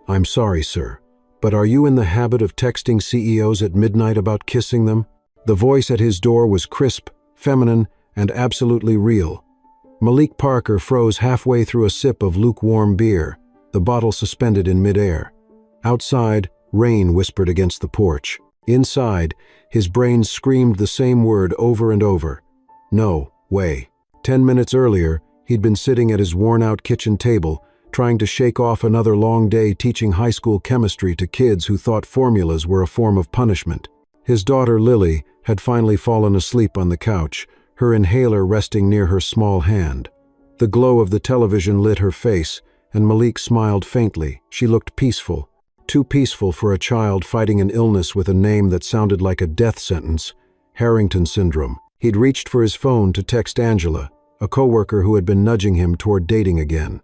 "I'm sorry, sir, but are you in the habit of texting CEOs at midnight about kissing them?" The voice at his door was crisp, feminine, and absolutely real. Malik Parker froze halfway through a sip of lukewarm beer, the bottle suspended in midair. Outside, rain whispered against the porch. Inside, his brain screamed the same word over and over. No way. 10 minutes earlier, he'd been sitting at his worn-out kitchen table, trying to shake off another long day teaching high school chemistry to kids who thought formulas were a form of punishment. His daughter Lily had finally fallen asleep on the couch, her inhaler resting near her small hand. The glow of the television lit her face, and Malik smiled faintly. She looked peaceful. Too peaceful for a child fighting an illness with a name that sounded like a death sentence. Harrington syndrome. He'd reached for his phone to text Angela, a coworker who had been nudging him toward dating again.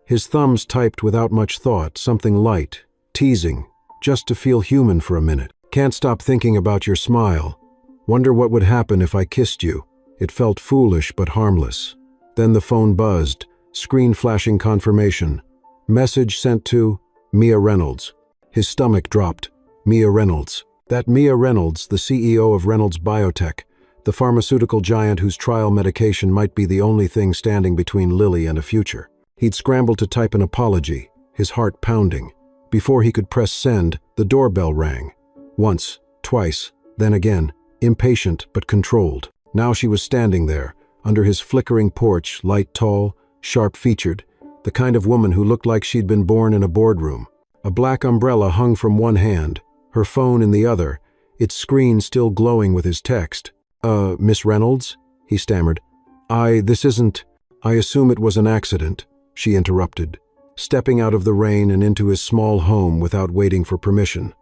His thumbs typed without much thought, something light, teasing, just to feel human for a minute. "Can't stop thinking about your smile. Wonder what would happen if I kissed you." It felt foolish but harmless. Then the phone buzzed, screen flashing confirmation. Message sent to Mia Reynolds. His stomach dropped. Mia Reynolds. That Mia Reynolds, the CEO of Reynolds Biotech, the pharmaceutical giant whose trial medication might be the only thing standing between Lily and a future. He'd scrambled to type an apology, his heart pounding. Before he could press send, the doorbell rang. Once, twice, then again, impatient but controlled. Now she was standing there, under his flickering porch, light tall, sharp-featured, the kind of woman who looked like she'd been born in a boardroom. A black umbrella hung from one hand, her phone in the other, its screen still glowing with his text. Miss Reynolds?" he stammered. I assume it was an accident," she interrupted, stepping out of the rain and into his small home without waiting for permission.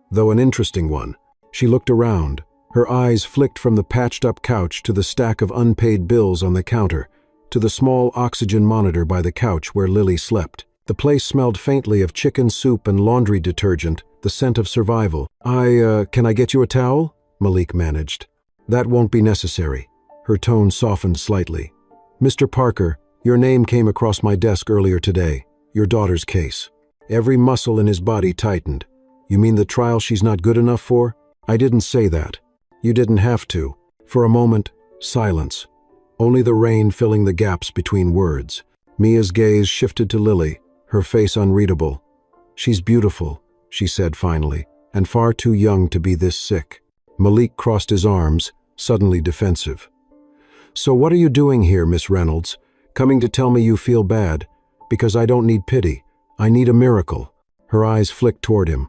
Though an interesting one. She looked around. Her eyes flicked from the patched-up couch to the stack of unpaid bills on the counter, to the small oxygen monitor by the couch where Lily slept. The place smelled faintly of chicken soup and laundry detergent, the scent of survival. Can I get you a towel?" Malik managed. "That won't be necessary." Her tone softened slightly. "Mr. Parker, your name came across my desk earlier today, your daughter's case." Every muscle in his body tightened. "You mean the trial she's not good enough for?" "I didn't say that. You didn't have to." For a moment, silence. Only the rain filling the gaps between words. Mia's gaze shifted to Lily, her face unreadable. "She's beautiful," she said finally, "and far too young to be this sick." Malik crossed his arms, suddenly defensive. "So what are you doing here, Miss Reynolds? Coming to tell me you feel bad? Because I don't need pity. I need a miracle." Her eyes flicked toward him.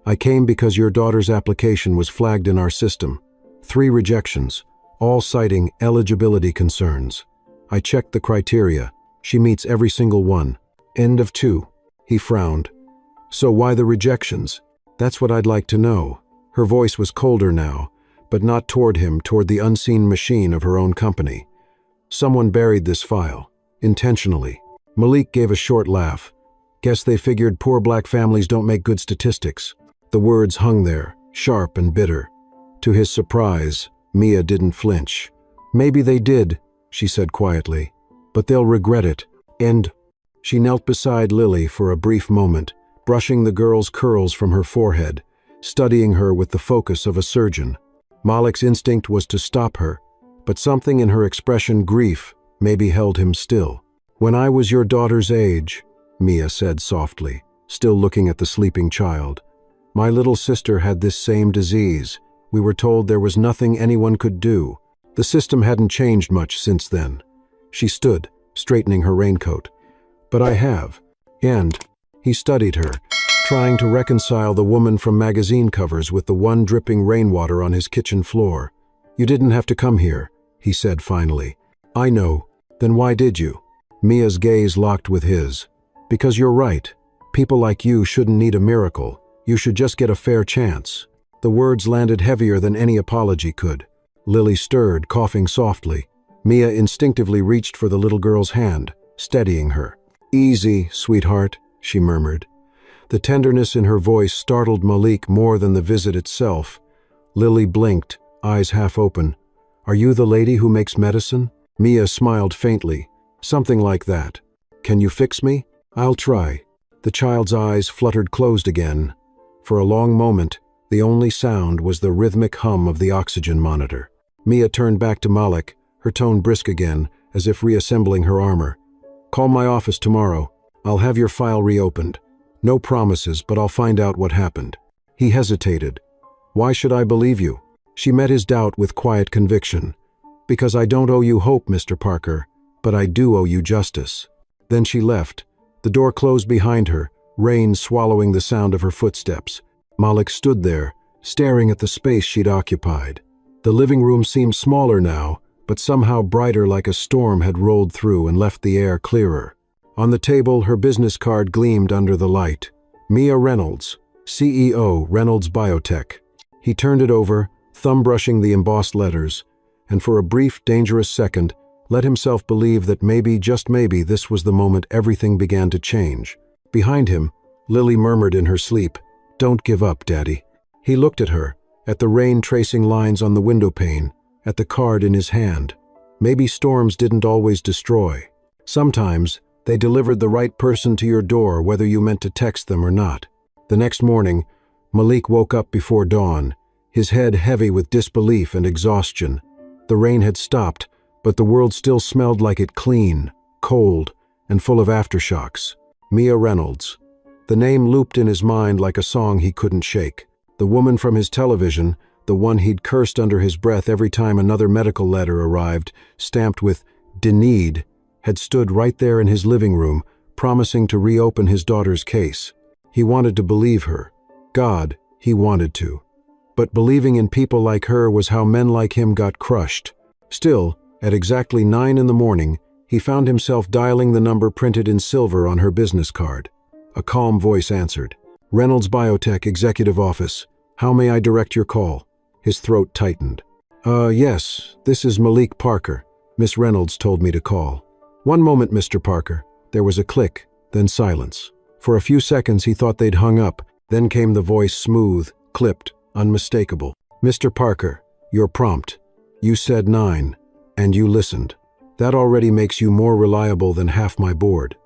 "I came because your daughter's application was flagged in our system. 3 rejections, all citing eligibility concerns. I checked the criteria. She meets every single one. End of 2. He frowned. "So why the rejections? That's what I'd like to know." Her voice was colder now, but not toward him, toward the unseen machine of her own company. "Someone buried this file. Intentionally." Malik gave a short laugh. "Guess they figured poor black families don't make good statistics." The words hung there, sharp and bitter. To his surprise, Mia didn't flinch. "Maybe they did," she said quietly, "but they'll regret it." And she knelt beside Lily for a brief moment, brushing the girl's curls from her forehead, studying her with the focus of a surgeon. Malik's instinct was to stop her, but something in her expression, grief, maybe held him still. "When I was your daughter's age," Mia said softly, still looking at the sleeping child, "my little sister had this same disease. We were told there was nothing anyone could do. The system hadn't changed much since then." She stood, straightening her raincoat. "But I have." And he studied her, trying to reconcile the woman from magazine covers with the one dripping rainwater on his kitchen floor. "You didn't have to come here," he said finally. "I know. Then why did you?" Mia's gaze locked with his. "Because you're right. People like you shouldn't need a miracle. You should just get a fair chance." The words landed heavier than any apology could. Lily stirred, coughing softly. Mia instinctively reached for the little girl's hand, steadying her. "Easy, sweetheart," she murmured. The tenderness in her voice startled Malik more than the visit itself. Lily blinked, eyes half open. "Are you the lady who makes medicine?" Mia smiled faintly. "Something like that. Can you fix me?" "I'll try." The child's eyes fluttered closed again. For a long moment, the only sound was the rhythmic hum of the oxygen monitor. Mia turned back to Malik, her tone brisk again, as if reassembling her armor. "Call my office tomorrow. I'll have your file reopened. No promises, but I'll find out what happened." He hesitated. "Why should I believe you?" She met his doubt with quiet conviction. "Because I don't owe you hope, Mr. Parker, but I do owe you justice." Then she left. The door closed behind her, rain swallowing the sound of her footsteps. Malik stood there, staring at the space she'd occupied. The living room seemed smaller now, but somehow brighter, like a storm had rolled through and left the air clearer. On the table, her business card gleamed under the light. Mia Reynolds, CEO, Reynolds Biotech. He turned it over, thumb brushing the embossed letters, and for a brief, dangerous second, let himself believe that maybe, just maybe, this was the moment everything began to change. Behind him, Lily murmured in her sleep, "Don't give up, Daddy." He looked at her, at the rain tracing lines on the windowpane, at the card in his hand. Maybe storms didn't always destroy. Sometimes, they delivered the right person to your door, whether you meant to text them or not. The next morning, Malik woke up before dawn, his head heavy with disbelief and exhaustion. The rain had stopped, but the world still smelled like it, clean, cold, and full of aftershocks. Mia Reynolds. The name looped in his mind like a song he couldn't shake. The woman from his television, the one he'd cursed under his breath every time another medical letter arrived, stamped with "Denied," had stood right there in his living room, promising to reopen his daughter's case. He wanted to believe her. God, he wanted to. But believing in people like her was how men like him got crushed. Still, at exactly 9 in the morning, he found himself dialing the number printed in silver on her business card. A calm voice answered. "Reynolds Biotech, Executive Office. How may I direct your call?" His throat tightened. Yes, this is Malik Parker. Miss Reynolds told me to call." "One moment, Mr. Parker." There was a click, then silence. For a few seconds he thought they'd hung up, then came the voice, smooth, clipped, unmistakable. "Mr. Parker, your prompt. You said 9, and you listened. That already makes you more reliable than half my board."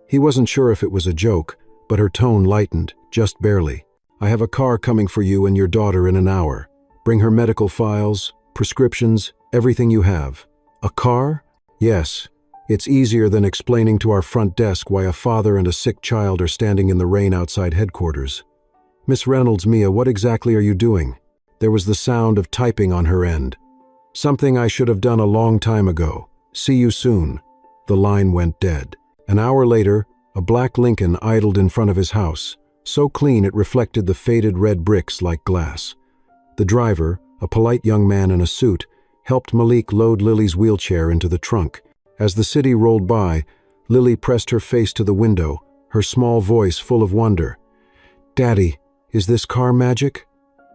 He wasn't sure if it was a joke, but her tone lightened, just barely. "I have a car coming for you and your daughter in an hour. Bring her medical files, prescriptions, everything you have." "A car?" "Yes. It's easier than explaining to our front desk why a father and a sick child are standing in the rain outside headquarters." "Miss Reynolds, Mia, what exactly are you doing?" There was the sound of typing on her end. "Something I should have done a long time ago. See you soon." The line went dead. An hour later, a black Lincoln idled in front of his house, so clean it reflected the faded red bricks like glass. The driver, a polite young man in a suit, helped Malik load Lily's wheelchair into the trunk. As the city rolled by, Lily pressed her face to the window, her small voice full of wonder. "Daddy, is this car magic?"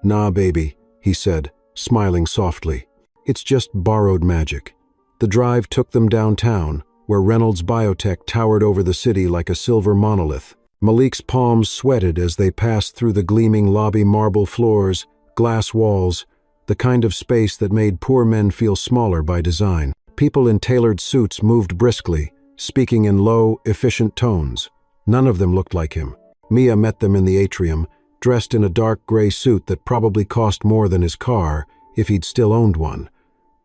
"Nah, baby," he said, smiling softly. "It's just borrowed magic." The drive took them downtown, where Reynolds Biotech towered over the city like a silver monolith. Malik's palms sweated as they passed through the gleaming lobby, marble floors, glass walls, the kind of space that made poor men feel smaller by design. People in tailored suits moved briskly, speaking in low, efficient tones. None of them looked like him. Mia met them in the atrium, dressed in a dark gray suit that probably cost more than his car, if he'd still owned one.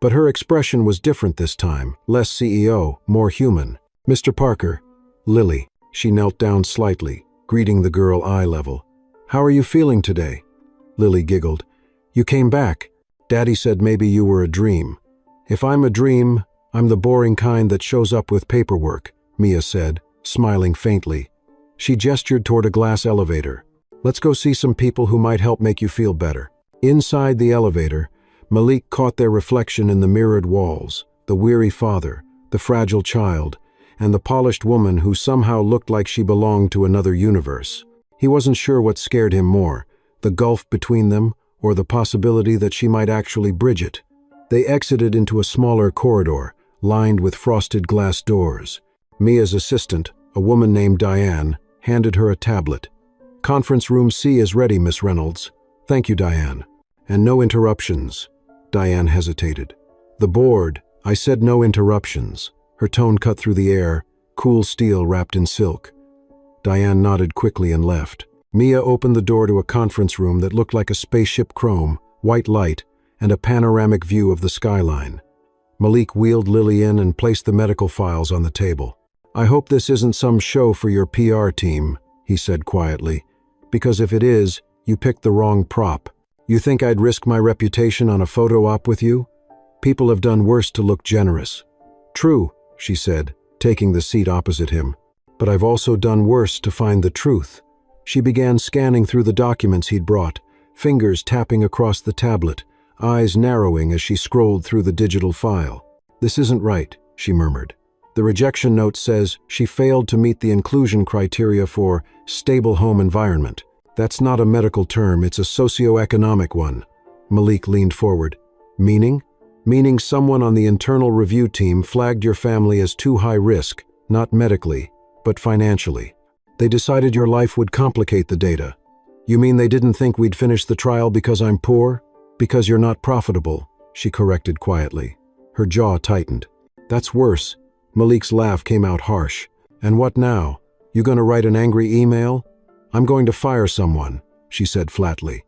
But her expression was different this time, less CEO, more human. "Mr. Parker." "Lily." She knelt down slightly, greeting the girl eye level. "How are you feeling today?" Lily giggled. "You came back. Daddy said maybe you were a dream." "If I'm a dream, I'm the boring kind that shows up with paperwork," Mia said, smiling faintly. She gestured toward a glass elevator. "Let's go see some people who might help make you feel better." Inside the elevator, Malik caught their reflection in the mirrored walls, the weary father, the fragile child, and the polished woman who somehow looked like she belonged to another universe. He wasn't sure what scared him more, the gulf between them or the possibility that she might actually bridge it. They exited into a smaller corridor, lined with frosted glass doors. Mia's assistant, a woman named Diane, handed her a tablet. "Conference room C is ready, Miss Reynolds." "Thank you, Diane." "And no interruptions." Diane hesitated. "The board, I said no interruptions." Her tone cut through the air, cool steel wrapped in silk. Diane nodded quickly and left. Mia opened the door to a conference room that looked like a spaceship chrome, white light, and a panoramic view of the skyline. Malik wheeled Lily in and placed the medical files on the table. "I hope this isn't some show for your PR team," he said quietly, "because if it is, you picked the wrong prop. You think I'd risk my reputation on a photo op with you? People have done worse to look generous." "True," she said, taking the seat opposite him. "But I've also done worse to find the truth." She began scanning through the documents he'd brought, fingers tapping across the tablet, eyes narrowing as she scrolled through the digital file. "This isn't right," she murmured. "The rejection note says she failed to meet the inclusion criteria for stable home environment. That's not a medical term, it's a socioeconomic one." Malik leaned forward. "Meaning?" "Meaning someone on the internal review team flagged your family as too high risk, not medically, but financially. They decided your life would complicate the data." "You mean they didn't think we'd finish the trial because I'm poor?" "Because you're not profitable," she corrected quietly. Her jaw tightened. "That's worse." Malik's laugh came out harsh. "And what now? You gonna write an angry email?" "I'm going to fire someone," she said flatly.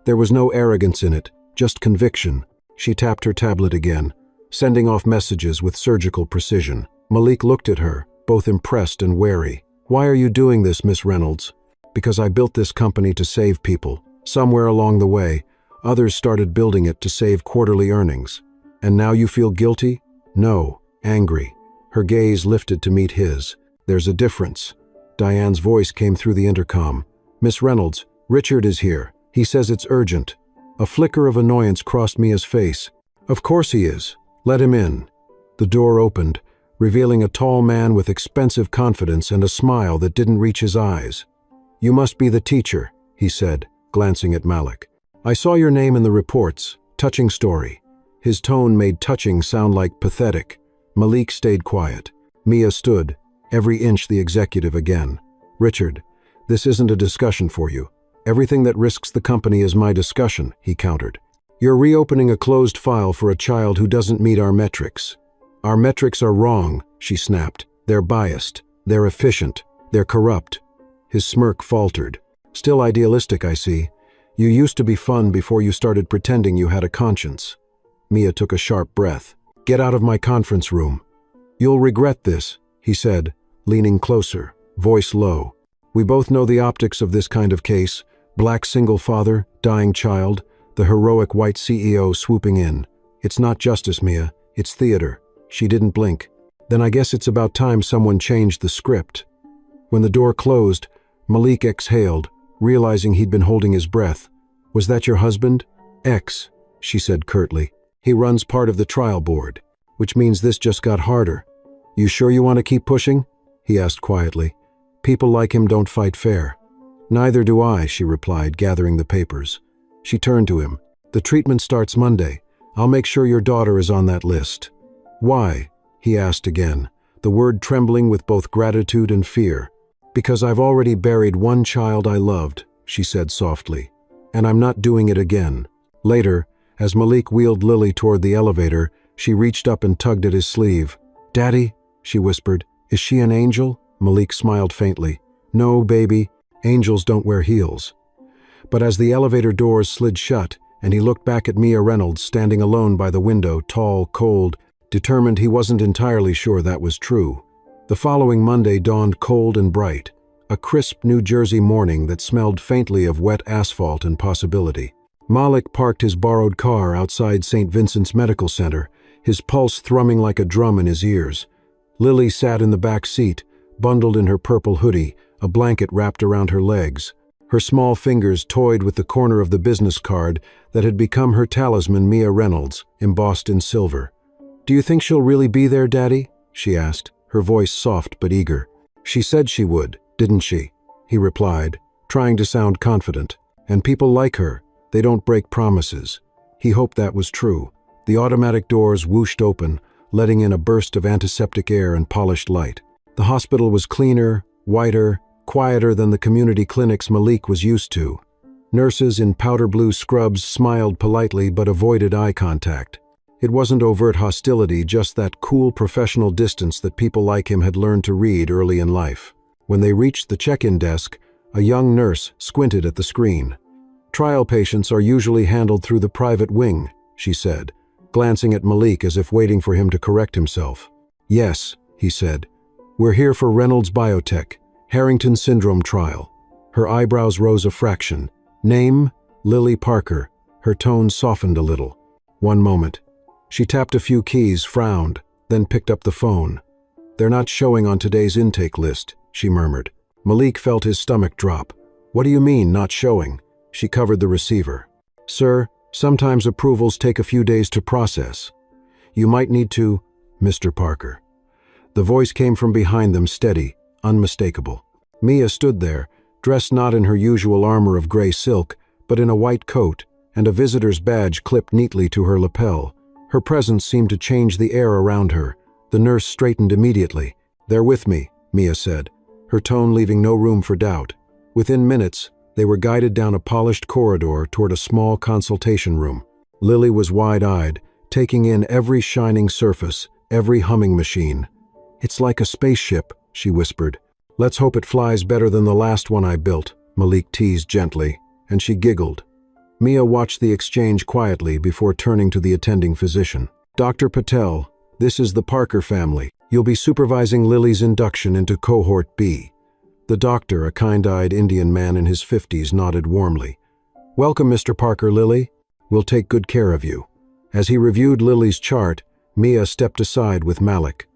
There was no arrogance in it, just conviction. She tapped her tablet again, sending off messages with surgical precision. Malik looked at her, both impressed and wary. "Why are you doing this, Miss Reynolds?" "Because I built this company to save people. Somewhere along the way, others started building it to save quarterly earnings. And now you feel guilty?" "No, angry." Her gaze lifted to meet his. "There's a difference." Diane's voice came through the intercom. "Miss Reynolds, Richard is here. He says it's urgent." A flicker of annoyance crossed Mia's face. "Of course he is. Let him in." The door opened, revealing a tall man with expensive confidence and a smile that didn't reach his eyes. "You must be the teacher," he said, glancing at Malik. "I saw your name in the reports. Touching story." His tone made touching sound like pathetic. Malik stayed quiet. Mia stood, every inch the executive again. "Richard, this isn't a discussion for you. Everything that risks the company is my discussion," he countered. "You're reopening a closed file for a child who doesn't meet our metrics." "Our metrics are wrong," she snapped. "They're biased. They're efficient. They're corrupt." His smirk faltered. "Still idealistic, I see. You used to be fun before you started pretending you had a conscience." Mia took a sharp breath. "Get out of my conference room." "You'll regret this," he said, leaning closer, voice low. "We both know the optics of this kind of case. Black single father, dying child, the heroic white CEO swooping in. It's not justice, Mia. It's theater." She didn't blink. "Then I guess it's about time someone changed the script." When the door closed, Malik exhaled, realizing he'd been holding his breath. "Was that your husband?" "Ex," she said curtly. "He runs part of the trial board, which means this just got harder." "You sure you want to keep pushing?" he asked quietly. "People like him don't fight fair." "Neither do I," she replied, gathering the papers. She turned to him. "The treatment starts Monday. I'll make sure your daughter is on that list." "Why?" he asked again, the word trembling with both gratitude and fear. "Because I've already buried one child I loved," she said softly. "And I'm not doing it again." Later, as Malik wheeled Lily toward the elevator, she reached up and tugged at his sleeve. "Daddy," she whispered, "is she an angel?" Malik smiled faintly. "No, baby. Angels don't wear heels." But as the elevator doors slid shut, and he looked back at Mia Reynolds standing alone by the window, tall, cold, determined he wasn't entirely sure that was true. The following Monday dawned cold and bright, a crisp New Jersey morning that smelled faintly of wet asphalt and possibility. Malik parked his borrowed car outside St. Vincent's Medical Center, his pulse thrumming like a drum in his ears. Lily sat in the back seat, bundled in her purple hoodie, a blanket wrapped around her legs. Her small fingers toyed with the corner of the business card that had become her talisman, Mia Reynolds, embossed in silver. "Do you think she'll really be there, Daddy?" she asked, her voice soft but eager. "She said she would, didn't she?" he replied, trying to sound confident. "And people like her. They don't break promises." He hoped that was true. The automatic doors whooshed open, letting in a burst of antiseptic air and polished light. The hospital was cleaner, whiter, quieter than the community clinics Malik was used to. Nurses in powder blue scrubs smiled politely but avoided eye contact. It wasn't overt hostility, just that cool professional distance that people like him had learned to read early in life. When they reached the check-in desk, a young nurse squinted at the screen. "Trial patients are usually handled through the private wing," she said, glancing at Malik as if waiting for him to correct himself. "Yes," he said. "We're here for Reynolds Biotech, Harrington Syndrome trial." Her eyebrows rose a fraction. "Name? Lily Parker." Her tone softened a little. "One moment." She tapped a few keys, frowned, then picked up the phone. "They're not showing on today's intake list," she murmured. Malik felt his stomach drop. "What do you mean, not showing?" She covered the receiver. "Sir, sometimes approvals take a few days to process. You might need to, Mr. Parker." The voice came from behind them, steady, unmistakable. Mia stood there, dressed not in her usual armor of gray silk, but in a white coat, and a visitor's badge clipped neatly to her lapel. Her presence seemed to change the air around her. The nurse straightened immediately. "They're with me," Mia said, her tone leaving no room for doubt. Within minutes, they were guided down a polished corridor toward a small consultation room. Lily was wide-eyed, taking in every shining surface, every humming machine. "It's like a spaceship," she whispered. "Let's hope it flies better than the last one I built," Malik teased gently, and she giggled. Mia watched the exchange quietly before turning to the attending physician. "Dr. Patel, this is the Parker family. You'll be supervising Lily's induction into Cohort B." The doctor, a kind-eyed Indian man in his 50s, nodded warmly. "Welcome, Mr. Parker, Lily. We'll take good care of you." As he reviewed Lily's chart, Mia stepped aside with Malik.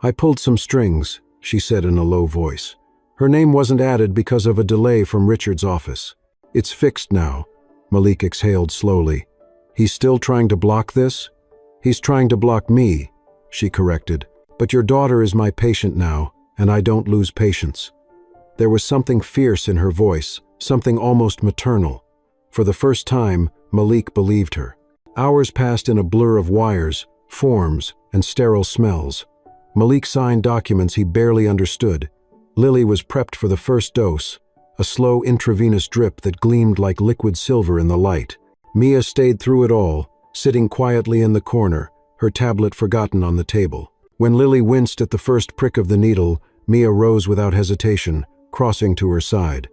"I pulled some strings," she said in a low voice. "Her name wasn't added because of a delay from Richard's office. It's fixed now." Malik exhaled slowly. "He's still trying to block this?" "He's trying to block me," she corrected. "But your daughter is my patient now, and I don't lose patience." There was something fierce in her voice, something almost maternal. For the first time, Malik believed her. Hours passed in a blur of wires, forms, and sterile smells. Malik signed documents he barely understood. Lily was prepped for the first dose, a slow intravenous drip that gleamed like liquid silver in the light. Mia stayed through it all, sitting quietly in the corner, her tablet forgotten on the table. When Lily winced at the first prick of the needle, Mia rose without hesitation, crossing to her side.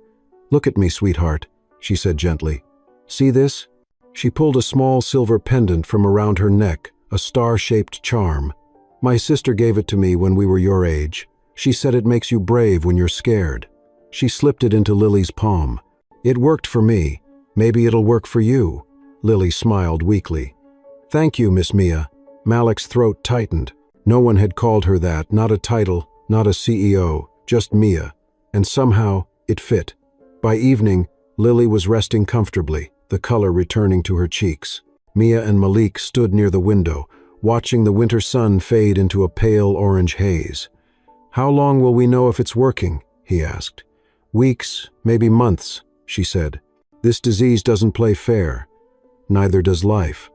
"Look at me, sweetheart," she said gently. "See this?" She pulled a small silver pendant from around her neck, a star-shaped charm. "My sister gave it to me when we were your age. She said it makes you brave when you're scared." She slipped it into Lily's palm. "It worked for me. Maybe it'll work for you." Lily smiled weakly. "Thank you, Miss Mia." Malik's throat tightened. No one had called her that, not a title, not a CEO, just Mia. And somehow, it fit. By evening, Lily was resting comfortably, the color returning to her cheeks. Mia and Malik stood near the window, watching the winter sun fade into a pale orange haze. "How long will we know if it's working?" he asked. "Weeks, maybe months," she said. "This disease doesn't play fair. Neither does life.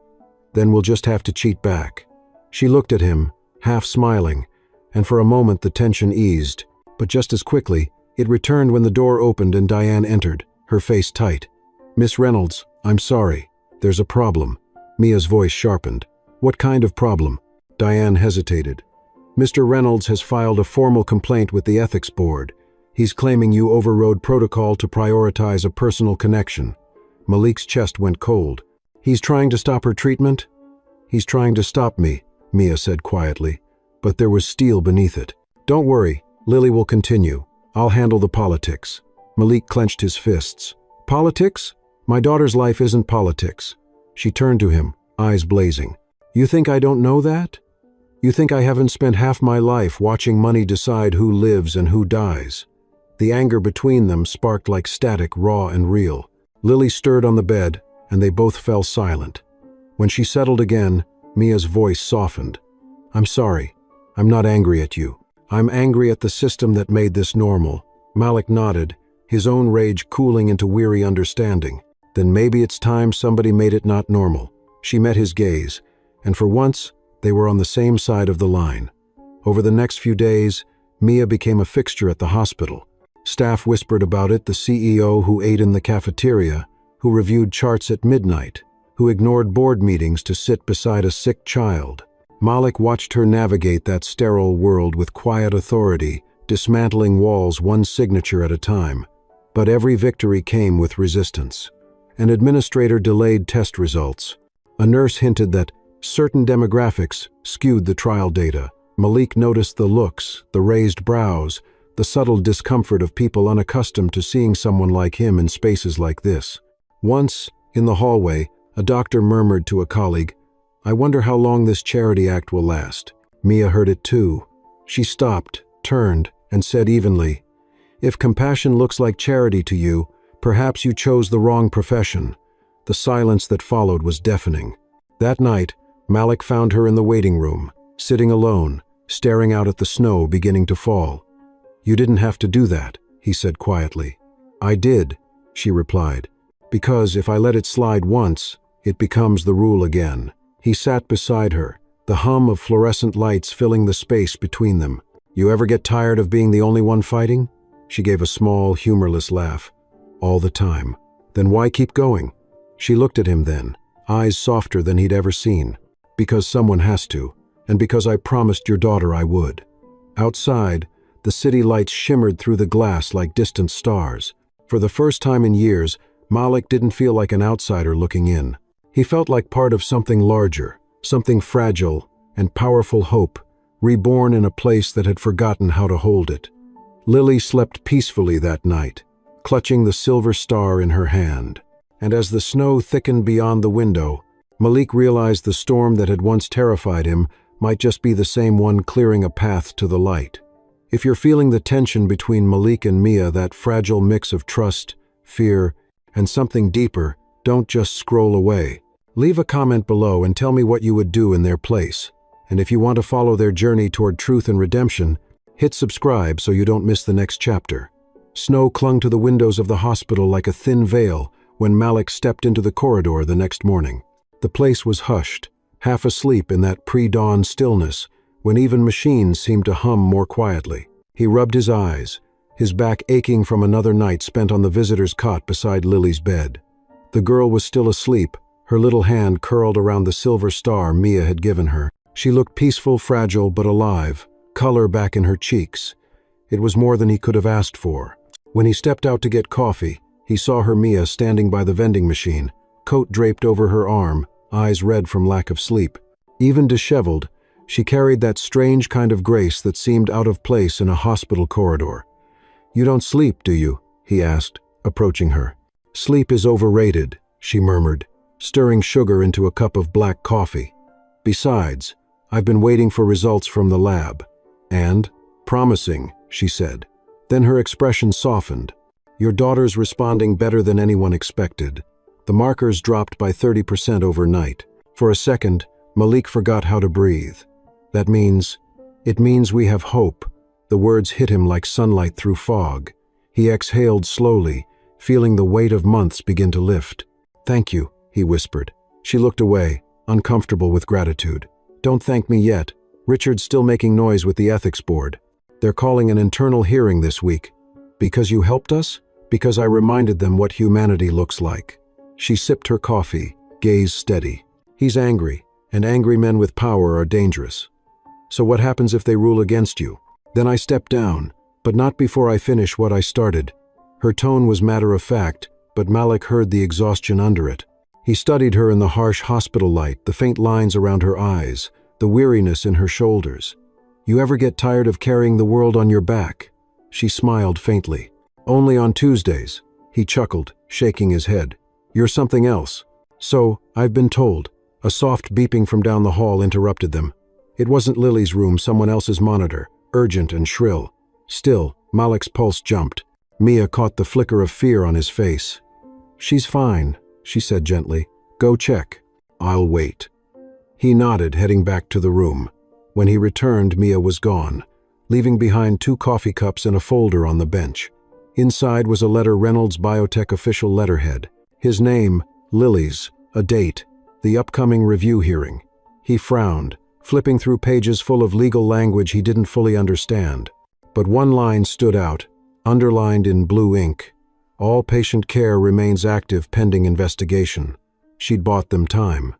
Then we'll just have to cheat back." She looked at him, half smiling, and for a moment the tension eased, but just as quickly, it returned when the door opened and Diane entered, her face tight. "Miss Reynolds, I'm sorry. There's a problem." Mia's voice sharpened. "What kind of problem?" Diane hesitated. "Mr. Reynolds has filed a formal complaint with the ethics board. He's claiming you overrode protocol to prioritize a personal connection." Malik's chest went cold. "He's trying to stop her treatment?" "He's trying to stop me," Mia said quietly, but there was steel beneath it. "Don't worry, Lily will continue. I'll handle the politics." Malik clenched his fists. "Politics? My daughter's life isn't politics." She turned to him, eyes blazing. "You think I don't know that? You think I haven't spent half my life watching money decide who lives and who dies?" The anger between them sparked like static, raw and real. Lily stirred on the bed, and they both fell silent. When she settled again, Mia's voice softened. "I'm sorry. I'm not angry at you. I'm angry at the system that made this normal." Malik nodded, his own rage cooling into weary understanding. "Then maybe it's time somebody made it not normal." She met his gaze, and for once, they were on the same side of the line. Over the next few days, Mia became a fixture at the hospital. Staff whispered about it, the CEO who ate in the cafeteria, who reviewed charts at midnight, who ignored board meetings to sit beside a sick child. Malik watched her navigate that sterile world with quiet authority, dismantling walls one signature at a time. But every victory came with resistance. An administrator delayed test results. A nurse hinted that certain demographics skewed the trial data. Malik noticed the looks, the raised brows, the subtle discomfort of people unaccustomed to seeing someone like him in spaces like this. Once, in the hallway, a doctor murmured to a colleague, "I wonder how long this charity act will last." Mia heard it too. She stopped, turned, and said evenly, "If compassion looks like charity to you, perhaps you chose the wrong profession." The silence that followed was deafening. That night, Malik found her in the waiting room, sitting alone, staring out at the snow beginning to fall. "You didn't have to do that," he said quietly. "I did," she replied, "because if I let it slide once, it becomes the rule again." He sat beside her, the hum of fluorescent lights filling the space between them. "You ever get tired of being the only one fighting?" She gave a small, humorless laugh. "All the time." "Then why keep going?" She looked at him then, eyes softer than he'd ever seen. "Because someone has to, and because I promised your daughter I would." Outside, the city lights shimmered through the glass like distant stars. For the first time in years, Malik didn't feel like an outsider looking in. He felt like part of something larger, something fragile and powerful hope, reborn in a place that had forgotten how to hold it. Lily slept peacefully that night, clutching the silver star in her hand. And as the snow thickened beyond the window, Malik realized the storm that had once terrified him might just be the same one clearing a path to the light. If you're feeling the tension between Malik and Mia, that fragile mix of trust, fear, and something deeper, don't just scroll away. Leave a comment below and tell me what you would do in their place. And if you want to follow their journey toward truth and redemption, hit subscribe so you don't miss the next chapter. Snow clung to the windows of the hospital like a thin veil when Malik stepped into the corridor the next morning. The place was hushed, half asleep in that pre-dawn stillness, when even machines seemed to hum more quietly. He rubbed his eyes, his back aching from another night spent on the visitor's cot beside Lily's bed. The girl was still asleep, her little hand curled around the silver star Mia had given her. She looked peaceful, fragile, but alive, color back in her cheeks. It was more than he could have asked for. When he stepped out to get coffee, he saw her Mia standing by the vending machine, coat draped over her arm, eyes red from lack of sleep. Even disheveled, she carried that strange kind of grace that seemed out of place in a hospital corridor. "You don't sleep, do you?" he asked, approaching her. "Sleep is overrated," she murmured, stirring sugar into a cup of black coffee. "Besides, I've been waiting for results from the lab." "And? Promising," she said. Then her expression softened. "Your daughter's responding better than anyone expected." The markers dropped by 30% overnight. For a second, Malik forgot how to breathe. It means we have hope." The words hit him like sunlight through fog. He exhaled slowly, feeling the weight of months begin to lift. "Thank you," he whispered. She looked away, uncomfortable with gratitude. "Don't thank me yet. Richard's still making noise with the ethics board. They're calling an internal hearing this week." "Because you helped us?" "Because I reminded them what humanity looks like." She sipped her coffee, gaze steady. "He's angry, and angry men with power are dangerous. So what happens if they rule against you?" Then I stepped down, but not before I finish what I started. Her tone was matter-of-fact, but Malik heard the exhaustion under it. He studied her in the harsh hospital light, the faint lines around her eyes, the weariness in her shoulders. "You ever get tired of carrying the world on your back?" She smiled faintly. "Only on Tuesdays." He chuckled, shaking his head. "You're something else." "So, I've been told." A soft beeping from down the hall interrupted them. It wasn't Lily's room, someone else's monitor, urgent and shrill. Still, Malik's pulse jumped. Mia caught the flicker of fear on his face. "She's fine," she said gently. "Go check." "I'll wait." He nodded, heading back to the room. When he returned, Mia was gone, leaving behind 2 coffee cups and a folder on the bench. Inside was a letter, Reynolds Biotech official letterhead. His name, Lily's, a date, the upcoming review hearing. He frowned, flipping through pages full of legal language he didn't fully understand. But one line stood out, underlined in blue ink. "All patient care remains active pending investigation." She'd bought them time.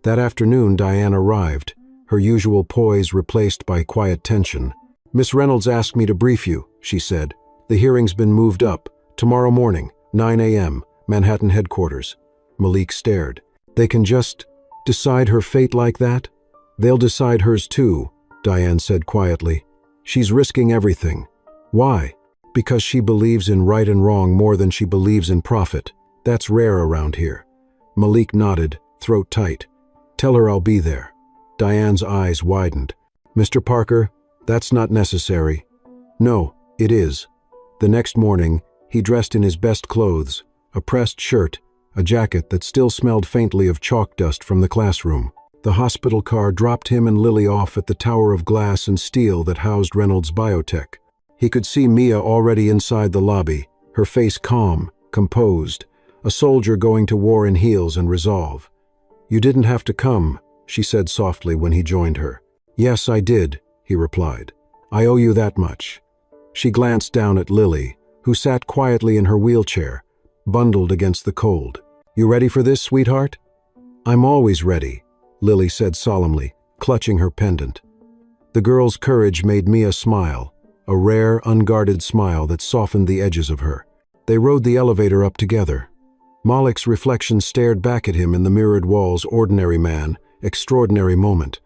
That afternoon, Diane arrived, her usual poise replaced by quiet tension. Miss Reynolds asked me to brief you, she said. The hearing's been moved up. Tomorrow morning, 9 a.m., Manhattan headquarters. Malik stared. They can just decide her fate like that? They'll decide hers too, Diane said quietly. She's risking everything. Why? Because she believes in right and wrong more than she believes in profit. That's rare around here. Malik nodded, throat tight. Tell her I'll be there. Diane's eyes widened. Mr. Parker, that's not necessary. No, it is. The next morning, he dressed in his best clothes, a pressed shirt, a jacket that still smelled faintly of chalk dust from the classroom. The hospital car dropped him and Lily off at the tower of glass and steel that housed Reynolds Biotech. He could see Mia already inside the lobby, her face calm, composed, a soldier going to war in heels and resolve. You didn't have to come, she said softly when he joined her. Yes, I did, he replied. I owe you that much. She glanced down at Lily, who sat quietly in her wheelchair, bundled against the cold. You ready for this, sweetheart? I'm always ready, Lily said solemnly, clutching her pendant. The girl's courage made Mia smile, a rare, unguarded smile that softened the edges of her. They rode the elevator up together. Malik's reflection stared back at him in the mirrored walls. Ordinary man, extraordinary moment.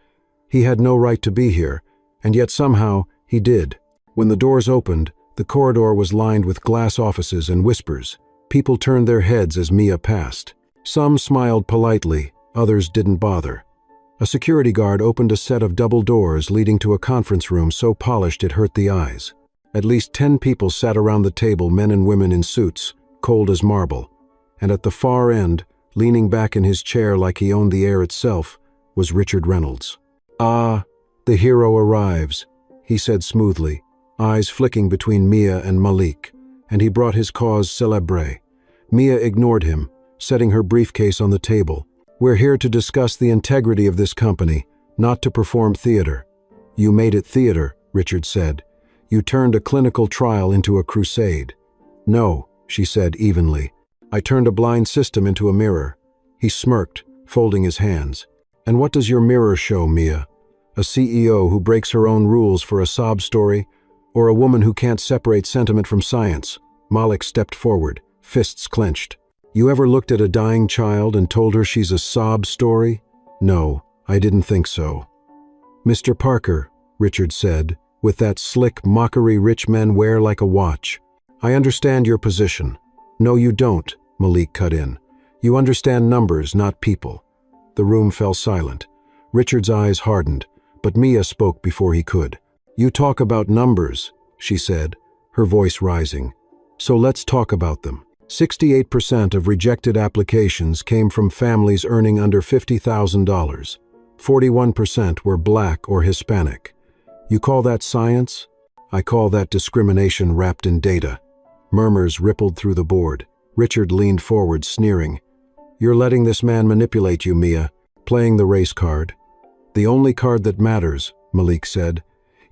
He had no right to be here, and yet somehow he did. When the doors opened, the corridor was lined with glass offices and whispers. People turned their heads as Mia passed. Some smiled politely, others didn't bother. A security guard opened a set of double doors leading to a conference room so polished it hurt the eyes. At least 10 people sat around the table, men and women in suits, cold as marble. And at the far end, leaning back in his chair like he owned the air itself, was Richard Reynolds. Ah, the hero arrives, he said smoothly, eyes flicking between Mia and Malik, and he brought his cause célèbre. Mia ignored him, setting her briefcase on the table. We're here to discuss the integrity of this company, not to perform theater. You made it theater, Richard said. You turned a clinical trial into a crusade. No, she said evenly. I turned a blind system into a mirror. He smirked, folding his hands. And what does your mirror show, Mia? A CEO who breaks her own rules for a sob story, or a woman who can't separate sentiment from science? Malik stepped forward, fists clenched. You ever looked at a dying child and told her she's a sob story? No, I didn't think so. Mr. Parker, Richard said, with that slick mockery rich men wear like a watch. I understand your position. No, you don't, Malik cut in. You understand numbers, not people. The room fell silent. Richard's eyes hardened, but Mia spoke before he could. You talk about numbers, she said, her voice rising. So let's talk about them. 68% of rejected applications came from families earning under $50,000. 41% were Black or Hispanic. You call that science? I call that discrimination wrapped in data. Murmurs rippled through the board. Richard leaned forward, sneering. You're letting this man manipulate you, Mia, playing the race card. The only card that matters, Malik said,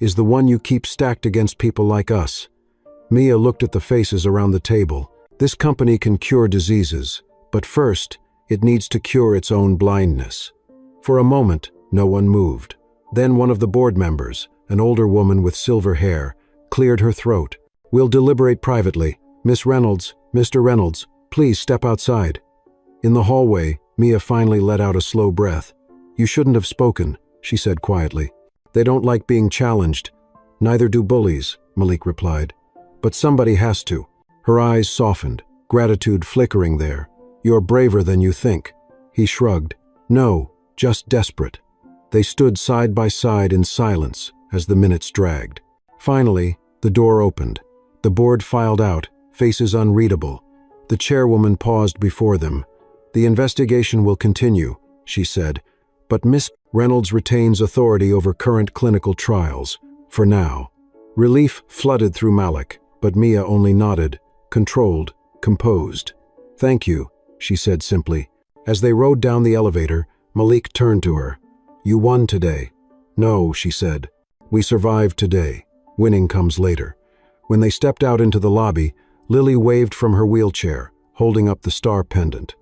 is the one you keep stacked against people like us. Mia looked at the faces around the table. This company can cure diseases, but first, it needs to cure its own blindness. For a moment, no one moved. Then one of the board members, an older woman with silver hair, cleared her throat. We'll deliberate privately. Miss Reynolds, Mr. Reynolds, please step outside. In the hallway, Mia finally let out a slow breath. You shouldn't have spoken, she said quietly. They don't like being challenged. Neither do bullies, Malik replied. But somebody has to. Her eyes softened, gratitude flickering there. You're braver than you think. He shrugged. No, just desperate. They stood side by side in silence as the minutes dragged. Finally, the door opened. The board filed out, faces unreadable. The chairwoman paused before them. The investigation will continue, she said, but Miss Reynolds retains authority over current clinical trials, for now. Relief flooded through Malik, but Mia only nodded, controlled, composed. Thank you, she said simply. As they rode down the elevator, Malik turned to her. You won today. No, she said. We survived today. Winning comes later. When they stepped out into the lobby, Lily waved from her wheelchair, holding up the star pendant.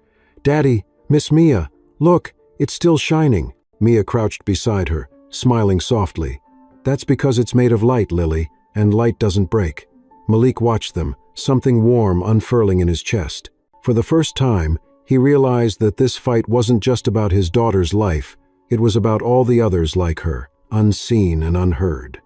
Daddy, Miss Mia, look, it's still shining. Mia crouched beside her, smiling softly. That's because it's made of light, Lily, and light doesn't break. Malik watched them, something warm unfurling in his chest. For the first time, he realized that this fight wasn't just about his daughter's life, it was about all the others like her, unseen and unheard.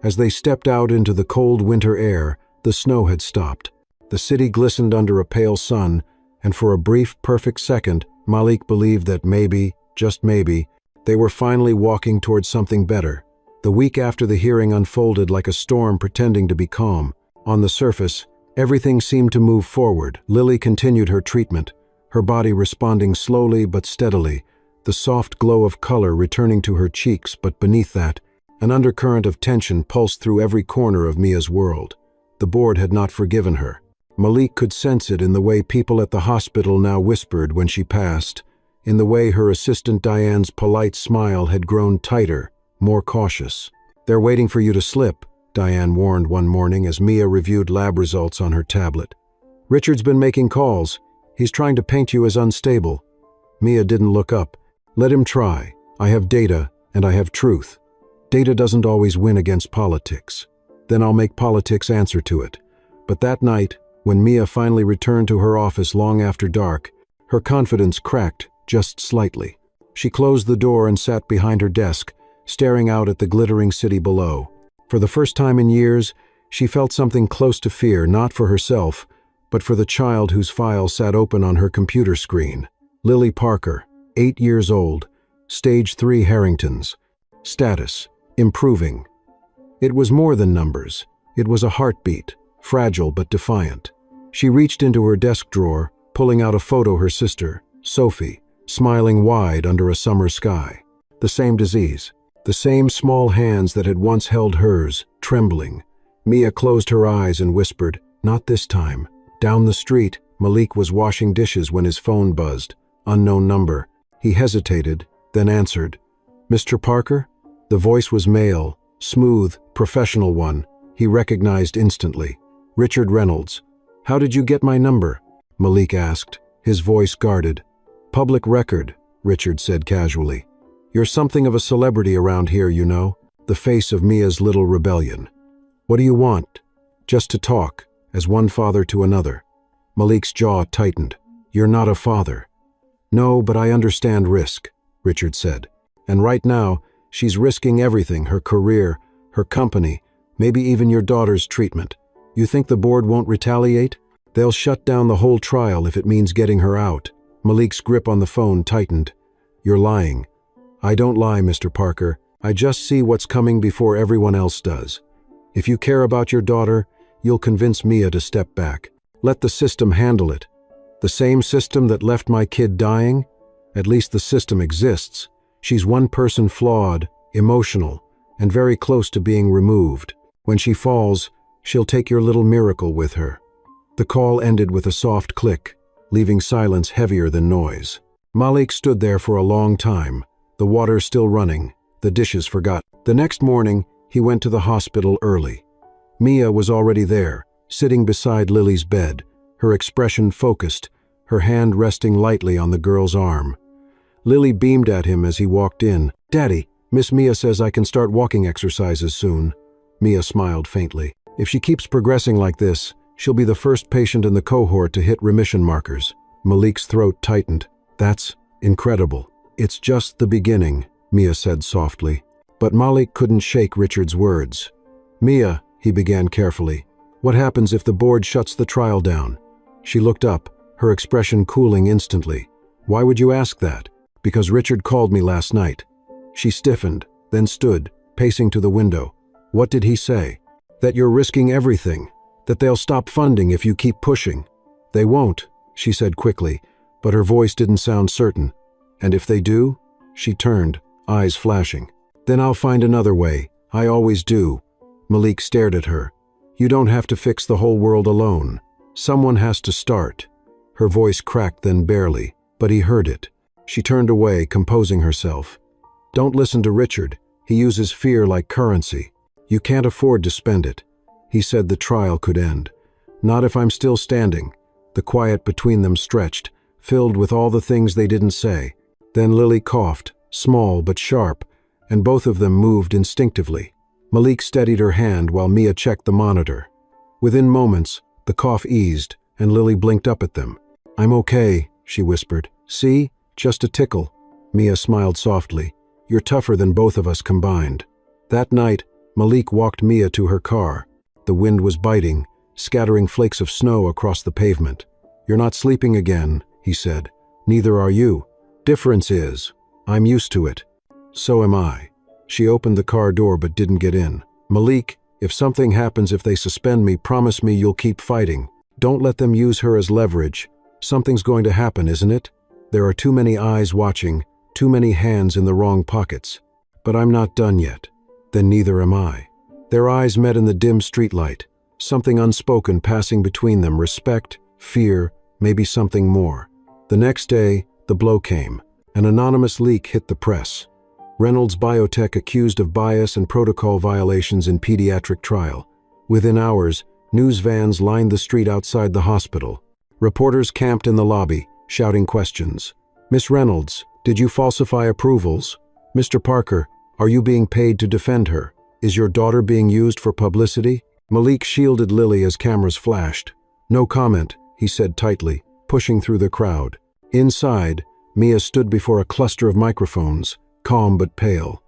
As they stepped out into the cold winter air, the snow had stopped. The city glistened under a pale sun, and for a brief, perfect second, Malik believed that maybe, just maybe, they were finally walking towards something better. The week after the hearing unfolded like a storm pretending to be calm. On the surface, everything seemed to move forward. Lily continued her treatment, her body responding slowly but steadily, the soft glow of color returning to her cheeks, but beneath that, an undercurrent of tension pulsed through every corner of Mia's world. The board had not forgiven her. Malik could sense it in the way people at the hospital now whispered when she passed, in the way her assistant Diane's polite smile had grown tighter, more cautious. "They're waiting for you to slip," Diane warned one morning as Mia reviewed lab results on her tablet. "Richard's been making calls. He's trying to paint you as unstable." Mia didn't look up. "Let him try. I have data, and I have truth. Data doesn't always win against politics. Then I'll make politics answer to it." But that night, when Mia finally returned to her office long after dark, her confidence cracked just slightly. She closed the door and sat behind her desk, staring out at the glittering city below. For the first time in years, she felt something close to fear, not for herself, but for the child whose file sat open on her computer screen. Lily Parker, 8 years old, stage 3 Harrington's. Status: improving. It was more than numbers. It was a heartbeat, fragile but defiant. She reached into her desk drawer, pulling out a photo of her sister, Sophie, smiling wide under a summer sky. The same disease. The same small hands that had once held hers, trembling. Mia closed her eyes and whispered, "Not this time." Down the street, Malik was washing dishes when his phone buzzed. Unknown number. He hesitated, then answered. "Mr. Parker?" The voice was male, smooth, professional one. He recognized instantly. "Richard Reynolds." "How did you get my number?" Malik asked, his voice guarded. "Public record," Richard said casually. "You're something of a celebrity around here, you know." The face of Mia's little rebellion. "What do you want?" "Just to talk, as one father to another." Malik's jaw tightened. "You're not a father." "No, but I understand risk," Richard said. "And right now, she's risking everything, her career, her company, maybe even your daughter's treatment. You think the board won't retaliate? They'll shut down the whole trial if it means getting her out." Malik's grip on the phone tightened. "You're lying." "I don't lie, Mr. Parker. I just see what's coming before everyone else does. If you care about your daughter, you'll convince Mia to step back. Let the system handle it." "The same system that left my kid dying? At least the system exists. She's one person flawed, emotional, and very close to being removed. When she falls, she'll take your little miracle with her." The call ended with a soft click, leaving silence heavier than noise. Malik stood there for a long time, the water still running, the dishes forgotten. The next morning, he went to the hospital early. Mia was already there, sitting beside Lily's bed, her expression focused, her hand resting lightly on the girl's arm. Lily beamed at him as he walked in. "Daddy, Miss Mia says I can start walking exercises soon." Mia smiled faintly. "If she keeps progressing like this, she'll be the first patient in the cohort to hit remission markers." Malik's throat tightened. "That's incredible." "It's just the beginning," Mia said softly. But Malik couldn't shake Richard's words. "Mia," he began carefully, "what happens if the board shuts the trial down?" She looked up, her expression cooling instantly. "Why would you ask that?" "Because Richard called me last night." She stiffened, then stood, pacing to the window. "What did he say?" "That you're risking everything. That they'll stop funding if you keep pushing." "They won't," she said quickly, but her voice didn't sound certain. "And if they do?" She turned, eyes flashing. "Then I'll find another way. I always do." Malik stared at her. "You don't have to fix the whole world alone. Someone has to start." Her voice cracked then barely, but he heard it. She turned away, composing herself. "Don't listen to Richard. He uses fear like currency. You can't afford to spend it." He said the trial could end. "Not if I'm still standing." The quiet between them stretched, filled with all the things they didn't say. Then Lily coughed, small but sharp, and both of them moved instinctively. Malik steadied her hand while Mia checked the monitor. Within moments, the cough eased, and Lily blinked up at them. "I'm okay," she whispered. "See? Just a tickle." Mia smiled softly. "You're tougher than both of us combined." That night, Malik walked Mia to her car. The wind was biting, scattering flakes of snow across the pavement. "You're not sleeping again," he said. "Neither are you. Difference is, I'm used to it." "So am I." She opened the car door but didn't get in. "Malik, if something happens, if they suspend me, promise me you'll keep fighting. Don't let them use her as leverage. Something's going to happen, isn't it? There are too many eyes watching, too many hands in the wrong pockets. But I'm not done yet." "Then neither am I." Their eyes met in the dim streetlight, something unspoken passing between them, respect, fear, maybe something more. The next day, the blow came. An anonymous leak hit the press. Reynolds Biotech accused of bias and protocol violations in pediatric trial. Within hours, news vans lined the street outside the hospital. Reporters camped in the lobby, shouting questions. "Miss Reynolds, did you falsify approvals? Mr. Parker, are you being paid to defend her? Is your daughter being used for publicity?" Malik shielded Lily as cameras flashed. "No comment," he said tightly, pushing through the crowd. Inside, Mia stood before a cluster of microphones, calm but pale.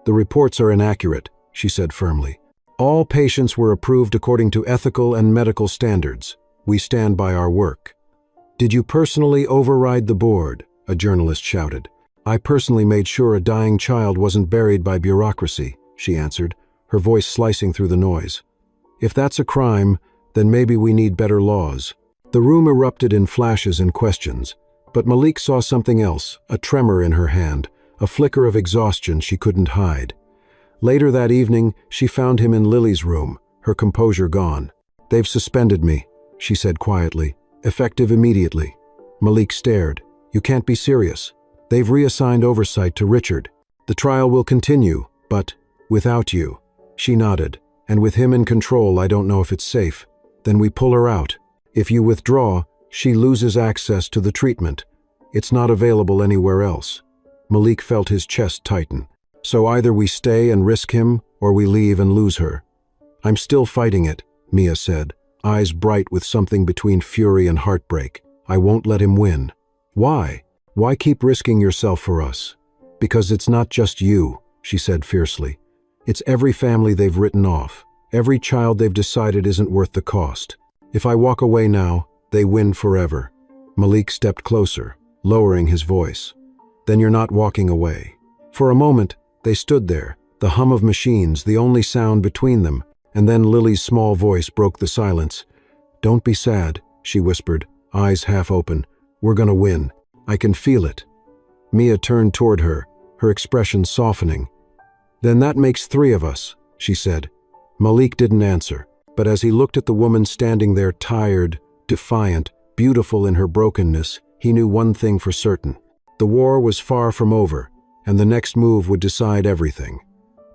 "The reports are inaccurate," she said firmly. "All patients were approved according to ethical and medical standards. We stand by our work." "Did you personally override the board?" a journalist shouted. "I personally made sure a dying child wasn't buried by bureaucracy," she answered, her voice slicing through the noise. "If that's a crime, then maybe we need better laws." The room erupted in flashes and questions, but Malik saw something else, a tremor in her hand, a flicker of exhaustion she couldn't hide. Later that evening, she found him in Lily's room, her composure gone. "They've suspended me," she said quietly, "effective immediately." Malik stared. "You can't be serious. They've reassigned oversight to Richard. The trial will continue, but without you." She nodded. "And with him in control, I don't know if it's safe. Then we pull her out. If you withdraw, she loses access to the treatment. It's not available anywhere else." Malik felt his chest tighten. "So either we stay and risk him, or we leave and lose her." "I'm still fighting it," Mia said, eyes bright with something between fury and heartbreak. "I won't let him win." "Why? Why keep risking yourself for us?" "Because it's not just you," she said fiercely. "It's every family they've written off, every child they've decided isn't worth the cost. If I walk away now, they win forever." Malik stepped closer, lowering his voice. "Then you're not walking away." For a moment, they stood there, the hum of machines the only sound between them, and then Lily's small voice broke the silence. "Don't be sad," she whispered, eyes half open. "We're gonna win. I can feel it." Mia turned toward her, her expression softening. "Then that makes 3 of us," she said. Malik didn't answer, but as he looked at the woman standing there, tired, defiant, beautiful in her brokenness, he knew one thing for certain. The war was far from over, and the next move would decide everything.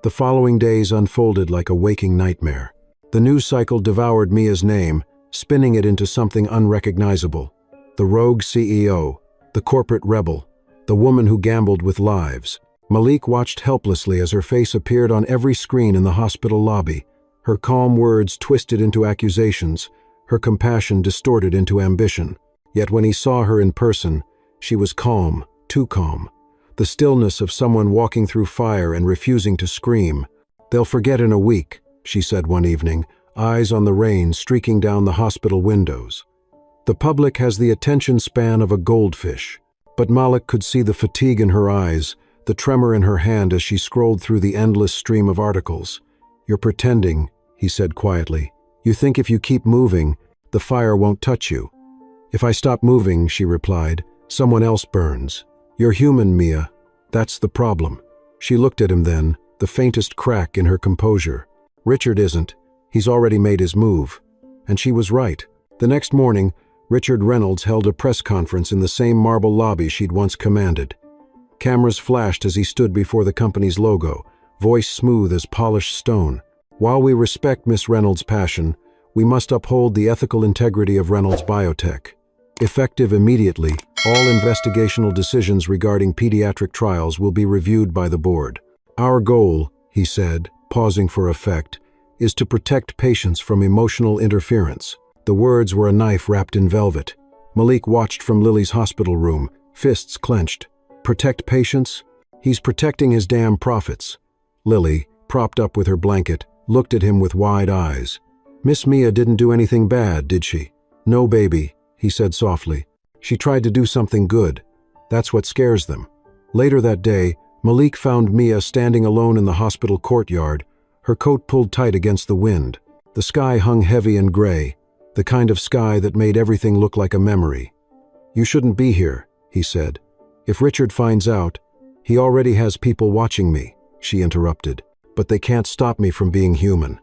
The following days unfolded like a waking nightmare. The news cycle devoured Mia's name, spinning it into something unrecognizable. The rogue CEO, the corporate rebel, the woman who gambled with lives. Malik watched helplessly as her face appeared on every screen in the hospital lobby, her calm words twisted into accusations, her compassion distorted into ambition. Yet when he saw her in person, she was calm, too calm. The stillness of someone walking through fire and refusing to scream. "They'll forget in a week," she said one evening, eyes on the rain streaking down the hospital windows. "The public has the attention span of a goldfish." But Malik could see the fatigue in her eyes, the tremor in her hand as she scrolled through the endless stream of articles. "You're pretending," he said quietly. "You think if you keep moving, the fire won't touch you." "If I stop moving," she replied, "someone else burns." "You're human, Mia. That's the problem." She looked at him then, the faintest crack in her composure. "Richard isn't. He's already made his move." And she was right. The next morning, Richard Reynolds held a press conference in the same marble lobby she'd once commanded. Cameras flashed as he stood before the company's logo, voice smooth as polished stone. "While we respect Miss Reynolds' passion, we must uphold the ethical integrity of Reynolds Biotech. Effective immediately, all investigational decisions regarding pediatric trials will be reviewed by the board. Our goal," he said, pausing for effect, is to protect patients from emotional interference. The words were a knife wrapped in velvet. Malik watched from Lily's hospital room, fists clenched. Protect patients? He's protecting his damn profits. Lily, propped up with her blanket, looked at him with wide eyes. Miss Mia didn't do anything bad, did she? No, baby, he said softly. She tried to do something good. That's what scares them. Later that day, Malik found Mia standing alone in the hospital courtyard, her coat pulled tight against the wind. The sky hung heavy and gray, the kind of sky that made everything look like a memory. You shouldn't be here, he said. If Richard finds out, he already has people watching me, she interrupted. But they can't stop me from being human.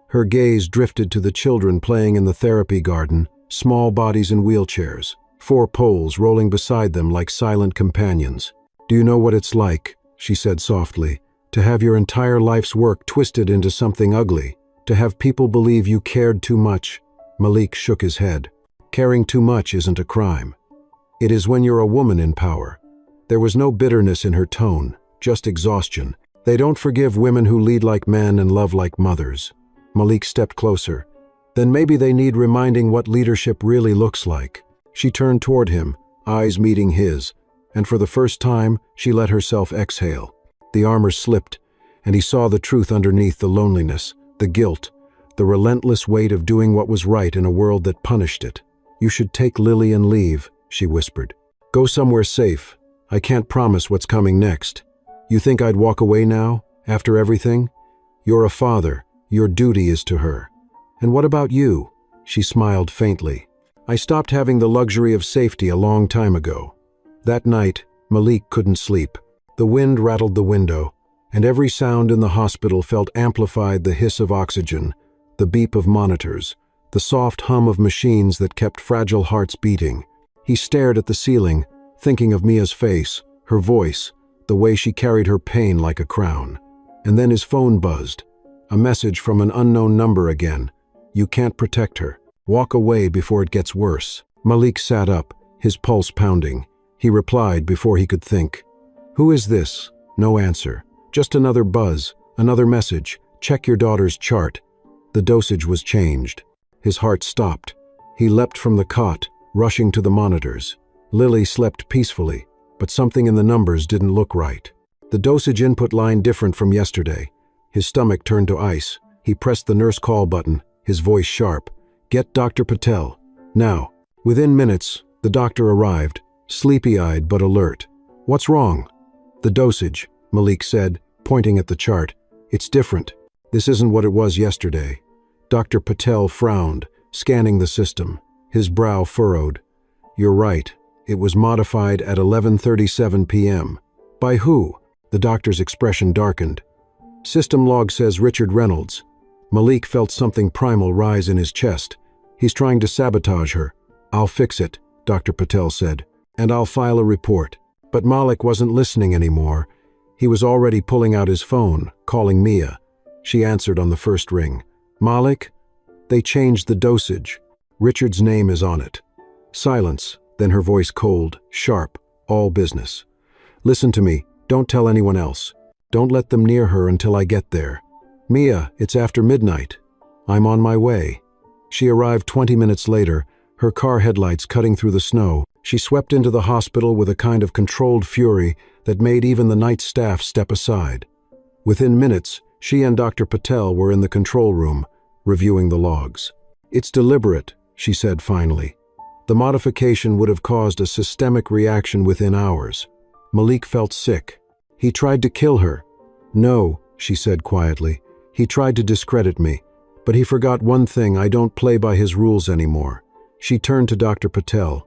Her gaze drifted to the children playing in the therapy garden, small bodies in wheelchairs, 4 poles rolling beside them like silent companions. Do you know what it's like, she said softly, to have your entire life's work twisted into something ugly, to have people believe you cared too much? Malik shook his head. Caring too much isn't a crime. It is when you're a woman in power. There was no bitterness in her tone, just exhaustion. They don't forgive women who lead like men and love like mothers. Malik stepped closer. Then maybe they need reminding what leadership really looks like. She turned toward him, eyes meeting his, and for the first time, she let herself exhale. The armor slipped, and he saw the truth underneath the loneliness, the guilt, the relentless weight of doing what was right in a world that punished it. You should take Lily and leave, she whispered. Go somewhere safe. I can't promise what's coming next. You think I'd walk away now, after everything? You're a father. Your duty is to her. And what about you? She smiled faintly. I stopped having the luxury of safety a long time ago. That night, Malik couldn't sleep. The wind rattled the window, and every sound in the hospital felt amplified: the hiss of oxygen, the beep of monitors, the soft hum of machines that kept fragile hearts beating. He stared at the ceiling, thinking of Mia's face, her voice, the way she carried her pain like a crown. And then his phone buzzed. A message from an unknown number again. You can't protect her. Walk away before it gets worse. Malik sat up, his pulse pounding. He replied before he could think. Who is this? No answer. Just another buzz, another message. Check your daughter's chart. The dosage was changed. His heart stopped. He leapt from the cot, rushing to the monitors. Lily slept peacefully, but something in the numbers didn't look right. The dosage input line different from yesterday. His stomach turned to ice. He pressed the nurse call button, his voice sharp. Get Dr. Patel. Now. Within minutes, the doctor arrived, sleepy-eyed but alert. What's wrong? The dosage, Malik said, pointing at the chart. It's different. This isn't what it was yesterday. Dr. Patel frowned, scanning the system. His brow furrowed. You're right. It was modified at 11:37 p.m. By who? The doctor's expression darkened. System log says Richard Reynolds. Malik felt something primal rise in his chest. He's trying to sabotage her. I'll fix it, Dr. Patel said, and I'll file a report. But Malik wasn't listening anymore. He was already pulling out his phone, calling Mia. She answered on the first ring. Malik? They changed the dosage. Richard's name is on it. Silence, then her voice cold, sharp, all business. Listen to me, don't tell anyone else. Don't let them near her until I get there. Mia, it's after midnight. I'm on my way. She arrived 20 minutes later, her car headlights cutting through the snow. She swept into the hospital with a kind of controlled fury that made even the night staff step aside. Within minutes, she and Dr. Patel were in the control room, reviewing the logs. It's deliberate, she said finally. The modification would have caused a systemic reaction within hours. Malik felt sick. He tried to kill her. No, she said quietly. He tried to discredit me. But he forgot one thing: I don't play by his rules anymore. She turned to Dr. Patel.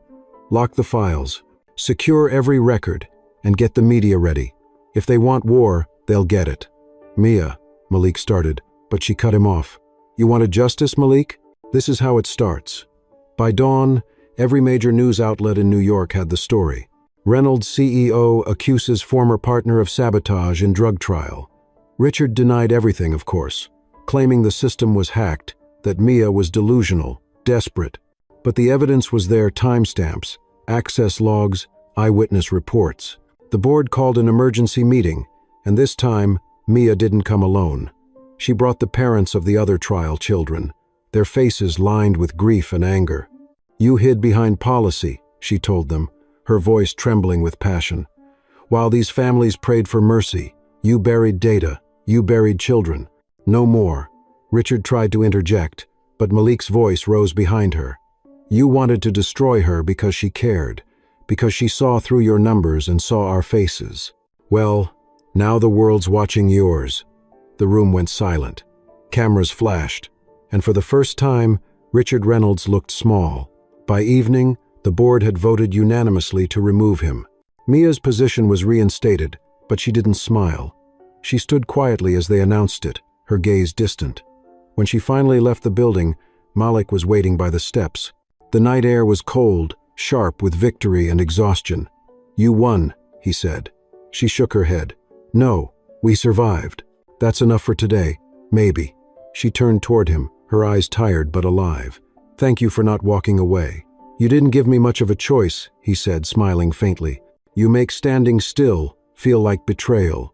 Lock the files. Secure every record. And get the media ready. If they want war, they'll get it. Mia, Malik started, but she cut him off. You wanted justice, Malik? This is how it starts. By dawn, every major news outlet in New York had the story. Reynolds CEO accuses former partner of sabotage in drug trial. Richard denied everything, of course, claiming the system was hacked, that Mia was delusional, desperate. But the evidence was there: timestamps, access logs, eyewitness reports. The board called an emergency meeting, and this time, Mia didn't come alone. She brought the parents of the other trial children, their faces lined with grief and anger. "You hid behind policy," she told them, her voice trembling with passion. "While these families prayed for mercy, you buried data, you buried children. No more." Richard tried to interject, but Malik's voice rose behind her. "You wanted to destroy her because she cared, because she saw through your numbers and saw our faces. Well, now the world's watching yours." The room went silent. Cameras flashed, and for the first time, Richard Reynolds looked small. By evening, the board had voted unanimously to remove him. Mia's position was reinstated, but she didn't smile. She stood quietly as they announced it, her gaze distant. When she finally left the building, Malik was waiting by the steps. The night air was cold, sharp with victory and exhaustion. "You won," he said. She shook her head. "No, we survived. That's enough for today, maybe." She turned toward him, her eyes tired but alive. "Thank you for not walking away." "You didn't give me much of a choice," he said, smiling faintly. "You make standing still feel like betrayal."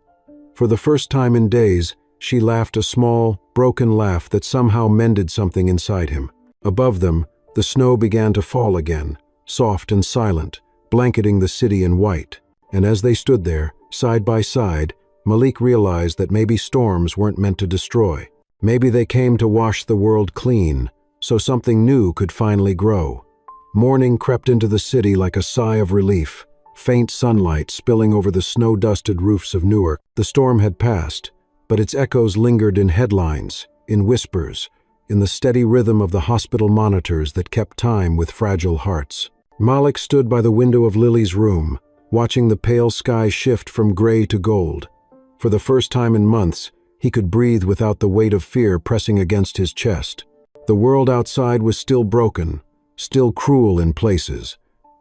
For the first time in days, she laughed a small, broken laugh that somehow mended something inside him. Above them, the snow began to fall again, soft and silent, blanketing the city in white. And as they stood there, side by side, Malik realized that maybe storms weren't meant to destroy. Maybe they came to wash the world clean, so something new could finally grow. Morning crept into the city like a sigh of relief, faint sunlight spilling over the snow-dusted roofs of Newark. The storm had passed, but its echoes lingered in headlines, in whispers, in the steady rhythm of the hospital monitors that kept time with fragile hearts. Malik stood by the window of Lily's room, watching the pale sky shift from gray to gold. For the first time in months, he could breathe without the weight of fear pressing against his chest. The world outside was still broken, still cruel in places.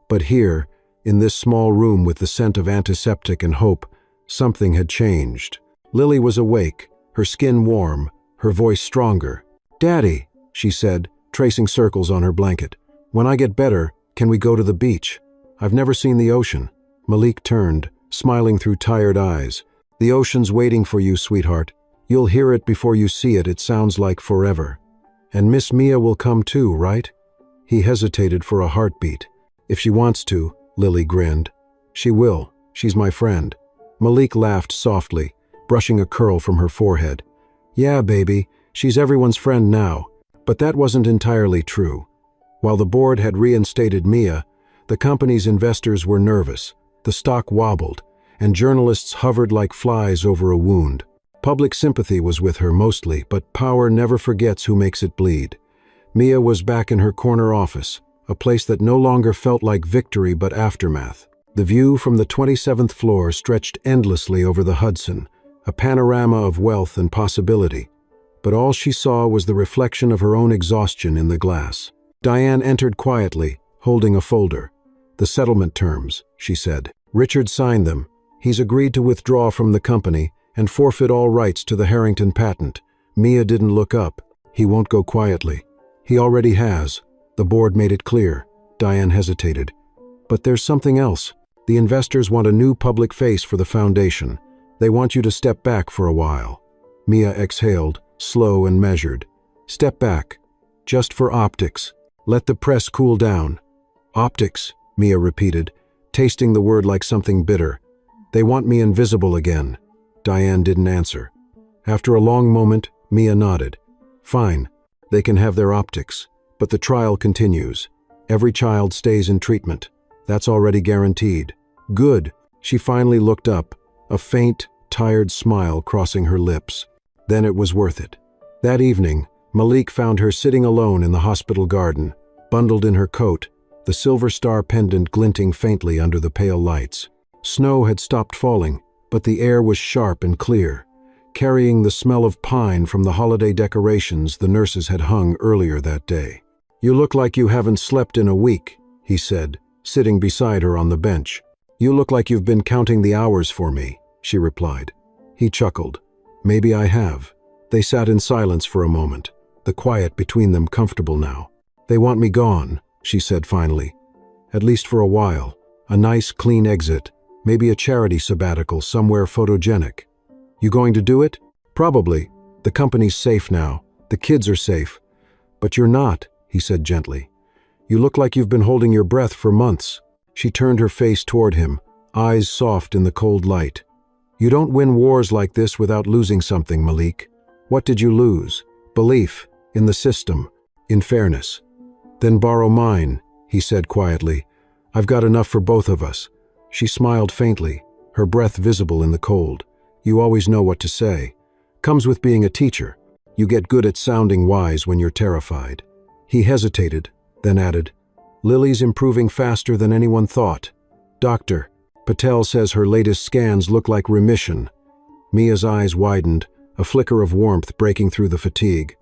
But here, in this small room with the scent of antiseptic and hope, something had changed. Lily was awake, her skin warm, her voice stronger. "Daddy," she said, tracing circles on her blanket. "When I get better, can we go to the beach? I've never seen the ocean." Malik turned, smiling through tired eyes. "The ocean's waiting for you, sweetheart. You'll hear it before you see it. It sounds like forever. And Miss Mia will come too, right?" He hesitated for a heartbeat. "If she wants to," Lily grinned. "She will. She's my friend." Malik laughed softly, brushing a curl from her forehead. "Yeah, baby, she's everyone's friend now." But that wasn't entirely true. While the board had reinstated Mia, the company's investors were nervous, the stock wobbled, and journalists hovered like flies over a wound. Public sympathy was with her mostly, but power never forgets who makes it bleed. Mia was back in her corner office, a place that no longer felt like victory but aftermath. The view from the 27th floor stretched endlessly over the Hudson, a panorama of wealth and possibility. But all she saw was the reflection of her own exhaustion in the glass. Diane entered quietly, holding a folder. "The settlement terms," she said. "Richard signed them. He's agreed to withdraw from the company and forfeit all rights to the Harrington patent." Mia didn't look up. "He won't go quietly." "He already has. The board made it clear." Diane hesitated. "But there's something else. The investors want a new public face for the foundation. They want you to step back for a while." Mia exhaled, slow and measured. "Step back. Just for optics. Let the press cool down." "Optics," Mia repeated, tasting the word like something bitter. "They want me invisible again." Diane didn't answer. After a long moment, Mia nodded. "Fine. They can have their optics. But the trial continues. Every child stays in treatment. That's already guaranteed." "Good." She finally looked up, a faint, tired smile crossing her lips. Then it was worth it. That evening, Malik found her sitting alone in the hospital garden, bundled in her coat, the silver star pendant glinting faintly under the pale lights. Snow had stopped falling, but the air was sharp and clear, carrying the smell of pine from the holiday decorations the nurses had hung earlier that day. "You look like you haven't slept in a week," he said, sitting beside her on the bench. "You look like you've been counting the hours for me," she replied. He chuckled. "Maybe I have." They sat in silence for a moment, the quiet between them comfortable now. "They want me gone," she said finally. "At least for a while. A nice, clean exit. Maybe a charity sabbatical somewhere photogenic." "You going to do it?" "Probably. The company's safe now. The kids are safe. But you're not, he said gently. You look like you've been holding your breath for months. She turned her face toward him, eyes soft in the cold light. You don't win wars like this without losing something, Malik. What did you lose? Belief in the system, in fairness. Then borrow mine, he said quietly. I've got enough for both of us. She smiled faintly, her breath visible in the cold. You always know what to say. Comes with being a teacher. You get good at sounding wise when you're terrified. He hesitated, then added, Lily's improving faster than anyone thought. Doctor, Patel says her latest scans look like remission. Mia's eyes widened, a flicker of warmth breaking through the fatigue.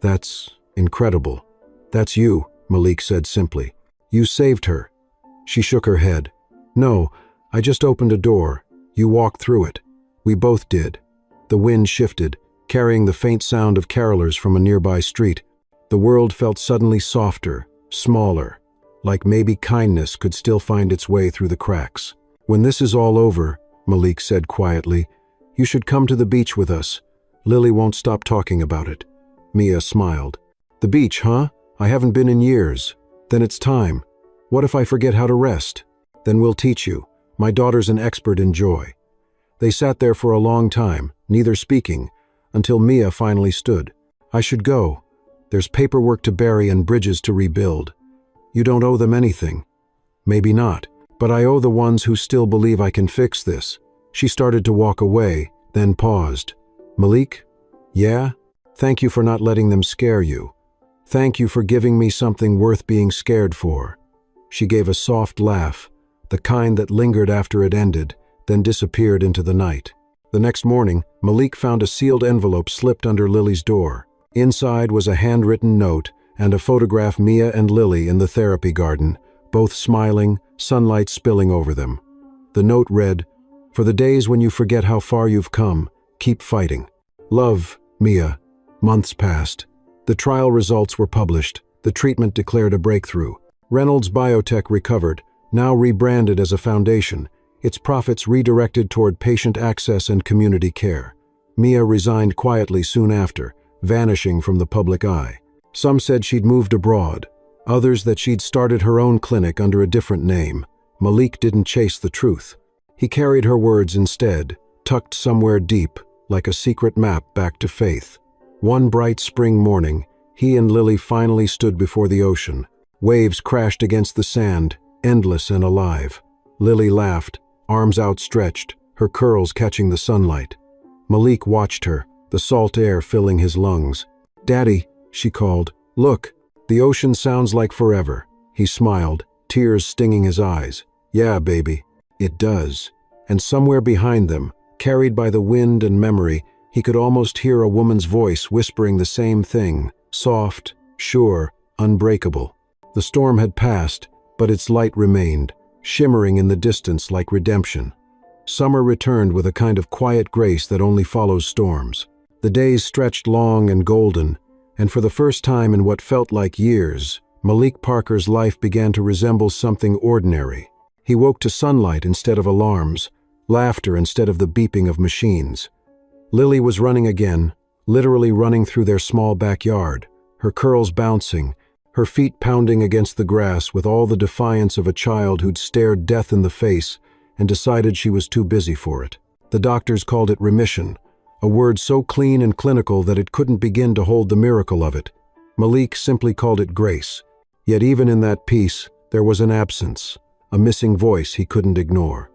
That's incredible. That's you, Malik said simply. You saved her. She shook her head. No, I just opened a door. You walked through it. We both did. The wind shifted, carrying the faint sound of carolers from a nearby street. The world felt suddenly softer, smaller, like maybe kindness could still find its way through the cracks. When this is all over, Malik said quietly, you should come to the beach with us. Lily won't stop talking about it. Mia smiled. The beach, huh? I haven't been in years. Then it's time. What if I forget how to rest? Then we'll teach you. My daughter's an expert in joy. They sat there for a long time, neither speaking, until Mia finally stood. I should go. There's paperwork to bury and bridges to rebuild. You don't owe them anything. Maybe not, but I owe the ones who still believe I can fix this. She started to walk away, then paused. Malik? Yeah? Thank you for not letting them scare you. Thank you for giving me something worth being scared for. She gave a soft laugh, the kind that lingered after it ended, then disappeared into the night. The next morning, Malik found a sealed envelope slipped under Lily's door. Inside was a handwritten note and a photograph Mia and Lily in the therapy garden, both smiling, sunlight spilling over them. The note read, For the days when you forget how far you've come, keep fighting. Love, Mia. Months passed. The trial results were published. The treatment declared a breakthrough. Reynolds Biotech recovered, now rebranded as a foundation, its profits redirected toward patient access and community care. Mia resigned quietly soon after, vanishing from the public eye. Some said she'd moved abroad, others that she'd started her own clinic under a different name. Malik didn't chase the truth. He carried her words instead, tucked somewhere deep, like a secret map back to faith. One bright spring morning, he and Lily finally stood before the ocean. Waves crashed against the sand, endless and alive. Lily laughed, arms outstretched, her curls catching the sunlight. Malik watched her, the salt air filling his lungs. Daddy, she called, look, the ocean sounds like forever. He smiled, tears stinging his eyes. Yeah, baby, it does. And somewhere behind them, carried by the wind and memory, he could almost hear a woman's voice whispering the same thing, soft, sure, unbreakable. The storm had passed, but its light remained, shimmering in the distance like redemption. Summer returned with a kind of quiet grace that only follows storms. The days stretched long and golden, and for the first time in what felt like years, Malik Parker's life began to resemble something ordinary. He woke to sunlight instead of alarms, laughter instead of the beeping of machines. Lily was running again, literally running through their small backyard, her curls bouncing, her feet pounding against the grass with all the defiance of a child who'd stared death in the face and decided she was too busy for it. The doctors called it remission, a word so clean and clinical that it couldn't begin to hold the miracle of it. Malik simply called it grace. Yet even in that peace, there was an absence, a missing voice he couldn't ignore.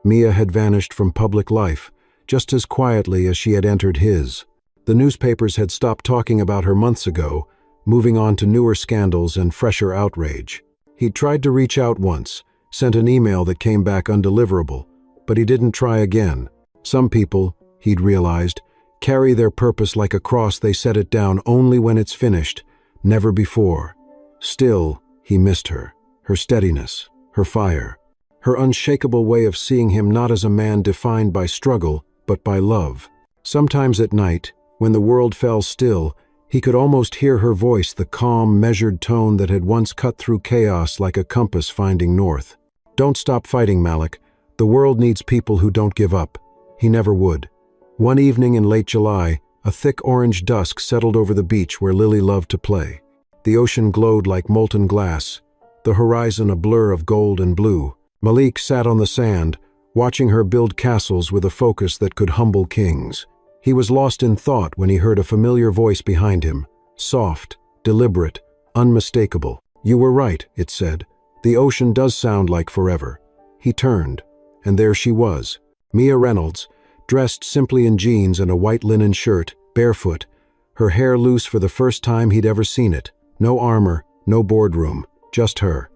Mia had vanished from public life, just as quietly as she had entered his. The newspapers had stopped talking about her months ago, moving on to newer scandals and fresher outrage. He'd tried to reach out once, sent an email that came back undeliverable, but he didn't try again. Some people, he'd realized, carry their purpose like a cross. They set it down only when it's finished, never before. Still, he missed her steadiness, her fire, her unshakable way of seeing him not as a man defined by struggle, but by love. Sometimes at night, when the world fell still, he could almost hear her voice, the calm, measured tone that had once cut through chaos like a compass finding north. Don't stop fighting, Malik. The world needs people who don't give up. He never would. One evening in late July, A thick orange dusk settled over the beach where Lily loved to play. The ocean glowed like molten glass, the horizon a blur of gold and blue. Malik sat on the sand, watching her build castles with a focus that could humble kings. He was lost in thought when he heard a familiar voice behind him, soft, deliberate, unmistakable. "You were right," it said. "The ocean does sound like forever." He turned, and there she was, Mia Reynolds, dressed simply in jeans and a white linen shirt, barefoot, her hair loose for the first time he'd ever seen it. No armor, no boardroom, just her.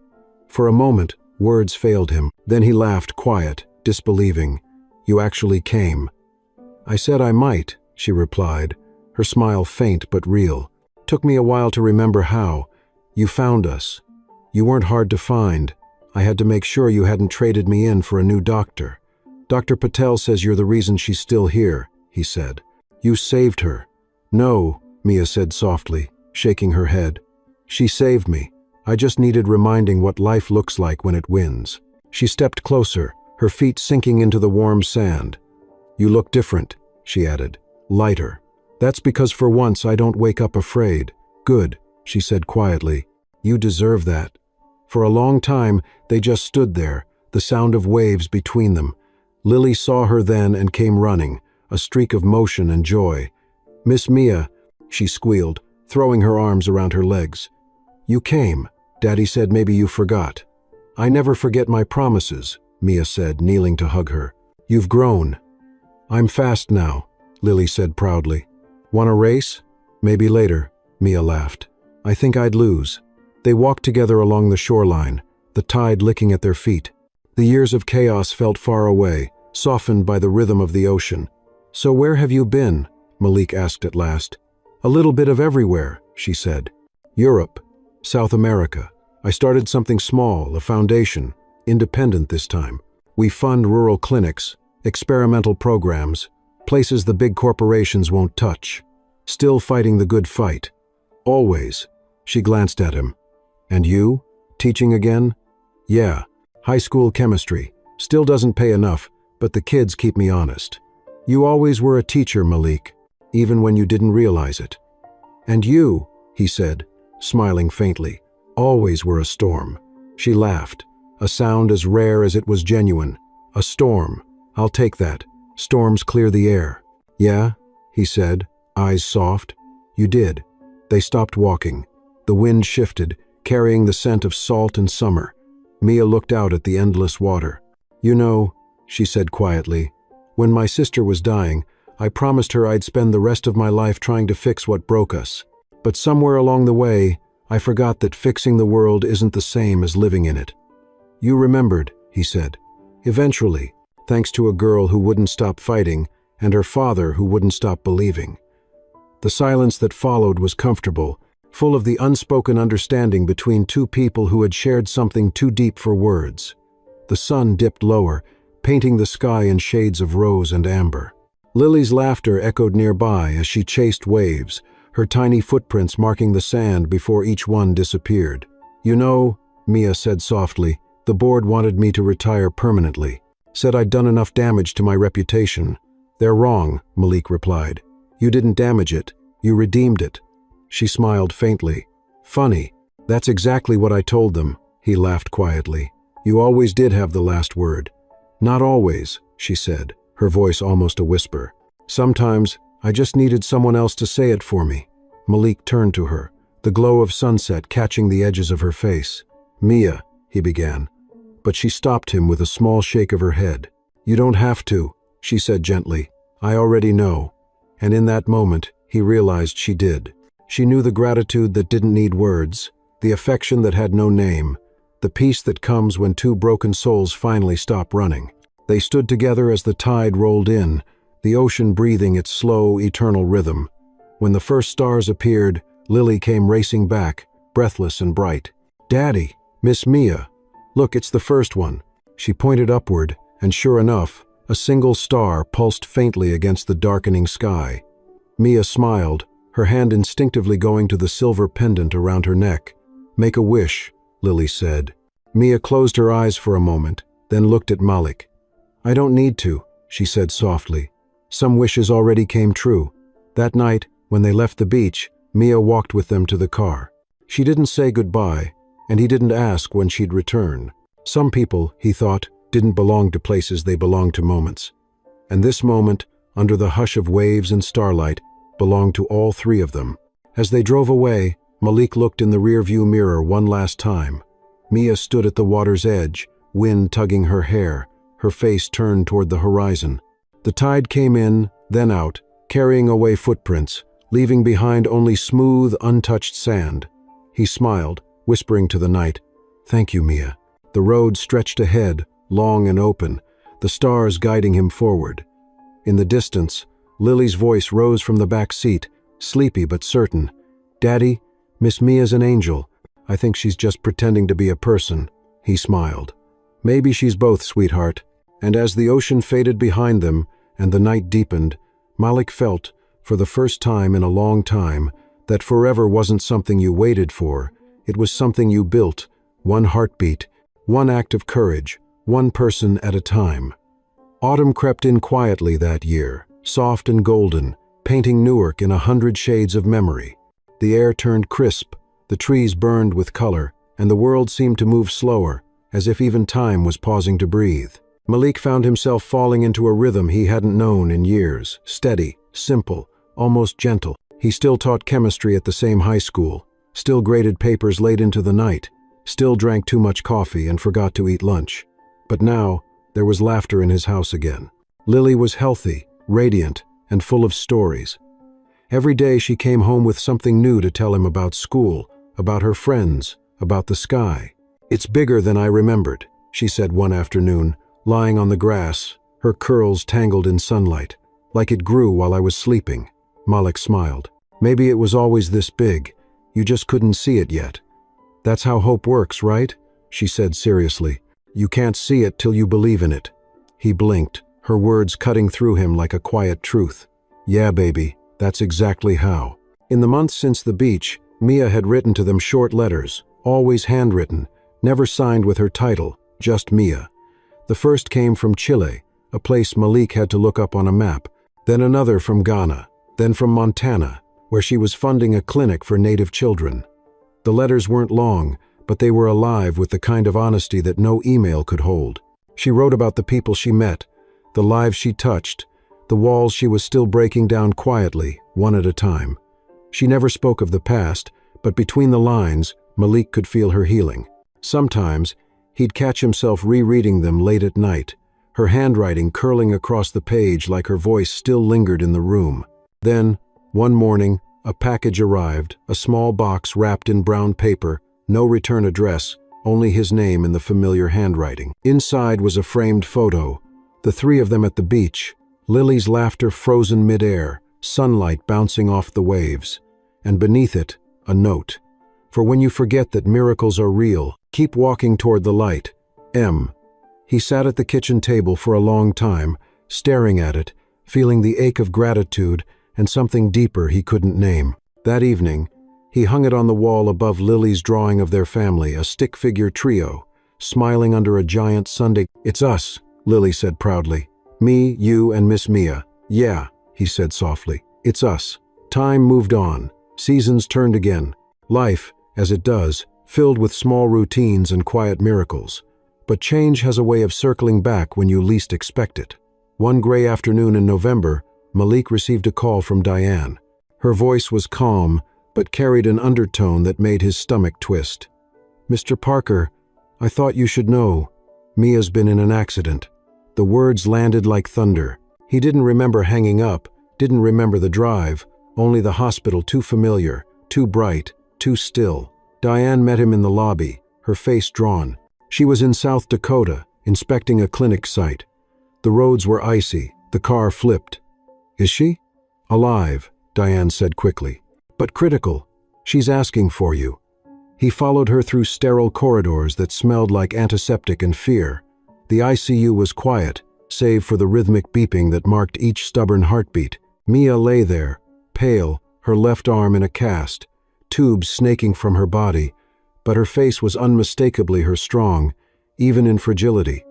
For a moment, words failed him. Then he laughed, quiet, disbelieving. "You actually came." "I said I might," she replied, her smile faint but real. "Took me a while to remember how. You found us. You weren't hard to find. I had to make sure you hadn't traded me in for a new doctor. Dr. Patel says you're the reason she's still here," he said. "You saved her." "No," Mia said softly, shaking her head. "She saved me. I just needed reminding what life looks like when it wins." She stepped closer, her feet sinking into the warm sand. "You look different," she added, "lighter. That's because for once I don't wake up afraid." "Good," she said quietly. "You deserve that." For a long time, they just stood there, the sound of waves between them. Lily saw her then and came running, a streak of motion and joy. "Miss Mia," she squealed, throwing her arms around her legs. "You came. Daddy said maybe you forgot." "I never forget my promises," Mia said, kneeling to hug her. "You've grown." "I'm fast now," Lily said proudly. "Want a race?" "Maybe later," Mia laughed. "I think I'd lose." They walked together along the shoreline, the tide licking at their feet. The years of chaos felt far away, softened by the rhythm of the ocean. "So where have you been?" Malik asked at last. "A little bit of everywhere," she said. "Europe, South America. I started something small, a foundation, independent this time. We fund rural clinics, experimental programs, places the big corporations won't touch. Still fighting the good fight. Always." She glanced at him. "And you? Teaching again?" "Yeah. High school chemistry. Still doesn't pay enough, but the kids keep me honest." "You always were a teacher, Malik, even when you didn't realize it." "And you," he said, smiling faintly, "always were a storm." She laughed, a sound as rare as it was genuine. "A storm. I'll take that. Storms clear the air." "Yeah," he said, eyes soft. "You did." They stopped walking. The wind shifted, carrying the scent of salt and summer. Mia looked out at the endless water. "You know," she said quietly, "when my sister was dying, I promised her I'd spend the rest of my life trying to fix what broke us. But somewhere along the way, I forgot that fixing the world isn't the same as living in it." "You remembered," he said. "Eventually, thanks to a girl who wouldn't stop fighting and her father who wouldn't stop believing." The silence that followed was comfortable, full of the unspoken understanding between two people who had shared something too deep for words. The sun dipped lower, painting the sky in shades of rose and amber. Lily's laughter echoed nearby as she chased waves, her tiny footprints marking the sand before each one disappeared. "You know," Mia said softly, "the board wanted me to retire permanently. Said I'd done enough damage to my reputation." "They're wrong," Malik replied. "You didn't damage it. You redeemed it." She smiled faintly. "Funny. That's exactly what I told them," he laughed quietly. "You always did have the last word." "Not always," she said, her voice almost a whisper. "Sometimes I just needed someone else to say it for me." Malik turned to her, the glow of sunset catching the edges of her face. "Mia," he began, but she stopped him with a small shake of her head. "You don't have to," she said gently. "I already know." And in that moment, he realized she did. She knew the gratitude that didn't need words, the affection that had no name, the peace that comes when two broken souls finally stop running. They stood together as the tide rolled in, the ocean breathing its slow, eternal rhythm. When the first stars appeared, Lily came racing back, breathless and bright. "Daddy, Miss Mia, look, it's the first one." She pointed upward, and sure enough, a single star pulsed faintly against the darkening sky. Mia smiled, her hand instinctively going to the silver pendant around her neck. "Make a wish," Lily said. Mia closed her eyes for a moment, then looked at Malik. "I don't need to," she said softly. "Some wishes already came true." That night, when they left the beach, Mia walked with them to the car. She didn't say goodbye, and he didn't ask when she'd return. Some people, he thought, didn't belong to places, they belonged to moments. And this moment, under the hush of waves and starlight, belonged to all three of them. As they drove away, Malik looked in the rearview mirror one last time. Mia stood at the water's edge, wind tugging her hair, her face turned toward the horizon. The tide came in, then out, carrying away footprints, leaving behind only smooth, untouched sand. He smiled, whispering to the night, "Thank you, Mia." The road stretched ahead, long and open, the stars guiding him forward. In the distance, Lily's voice rose from the back seat, sleepy but certain. "Daddy, Miss Mia's an angel. I think she's just pretending to be a person." He smiled. "Maybe she's both, sweetheart." And as the ocean faded behind them and the night deepened, Malik felt, for the first time in a long time, that forever wasn't something you waited for. It was something you built, one heartbeat, one act of courage, one person at a time. Autumn crept in quietly that year, soft and golden, painting Newark in 100 shades of memory. The air turned crisp, the trees burned with color, and the world seemed to move slower, as if even time was pausing to breathe. Malik found himself falling into a rhythm he hadn't known in years, steady, simple, almost gentle. He still taught chemistry at the same high school, still graded papers late into the night, still drank too much coffee and forgot to eat lunch. But now, there was laughter in his house again. Lily was healthy, radiant, and full of stories. Every day she came home with something new to tell him about school, about her friends, about the sky. "It's bigger than I remembered," she said one afternoon, lying on the grass, her curls tangled in sunlight, "like it grew while I was sleeping." Malik smiled. "Maybe it was always this big. You just couldn't see it yet. That's how hope works, right?" she said seriously. "You can't see it till you believe in it." He blinked, her words cutting through him like a quiet truth. "Yeah, baby, that's exactly how." In the months since the beach, Mia had written to them short letters, always handwritten, never signed with her title, just Mia. The first came from Chile, a place Malik had to look up on a map, then another from Ghana, then from Montana, where she was funding a clinic for native children. The letters weren't long, but they were alive with the kind of honesty that no email could hold. She wrote about the people she met, the lives she touched, the walls she was still breaking down quietly, one at a time. She never spoke of the past, but between the lines, Malik could feel her healing. Sometimes, he'd catch himself rereading them late at night, her handwriting curling across the page like her voice still lingered in the room. Then, one morning, a package arrived, a small box wrapped in brown paper, no return address, only his name in the familiar handwriting. Inside was a framed photo, the three of them at the beach, Lily's laughter frozen mid-air, sunlight bouncing off the waves, and beneath it, a note. "For when you forget that miracles are real, keep walking toward the light. M." He sat at the kitchen table for a long time, staring at it, feeling the ache of gratitude and something deeper he couldn't name. That evening, he hung it on the wall above Lily's drawing of their family, a stick-figure trio, smiling under a giant Sunday. "It's us," Lily said proudly. "Me, you, and Miss Mia." "Yeah," he said softly. "It's us." Time moved on. Seasons turned again. Life, as it does, filled with small routines and quiet miracles. But change has a way of circling back when you least expect it. One gray afternoon in November, Malik received a call from Diane. Her voice was calm, but carried an undertone that made his stomach twist. "Mr. Parker, I thought you should know. Mia's been in an accident." The words landed like thunder. He didn't remember hanging up, didn't remember the drive, only the hospital, too familiar, too bright, too still. Diane met him in the lobby, her face drawn. She was in South Dakota, inspecting a clinic site. The roads were icy, the car flipped. "Is she?" "Alive," Diane said quickly. "But critical. She's asking for you." He followed her through sterile corridors that smelled like antiseptic and fear. The ICU was quiet, save for the rhythmic beeping that marked each stubborn heartbeat. Mia lay there, pale, her left arm in a cast, tubes snaking from her body, but her face was unmistakably her strong, even in fragility.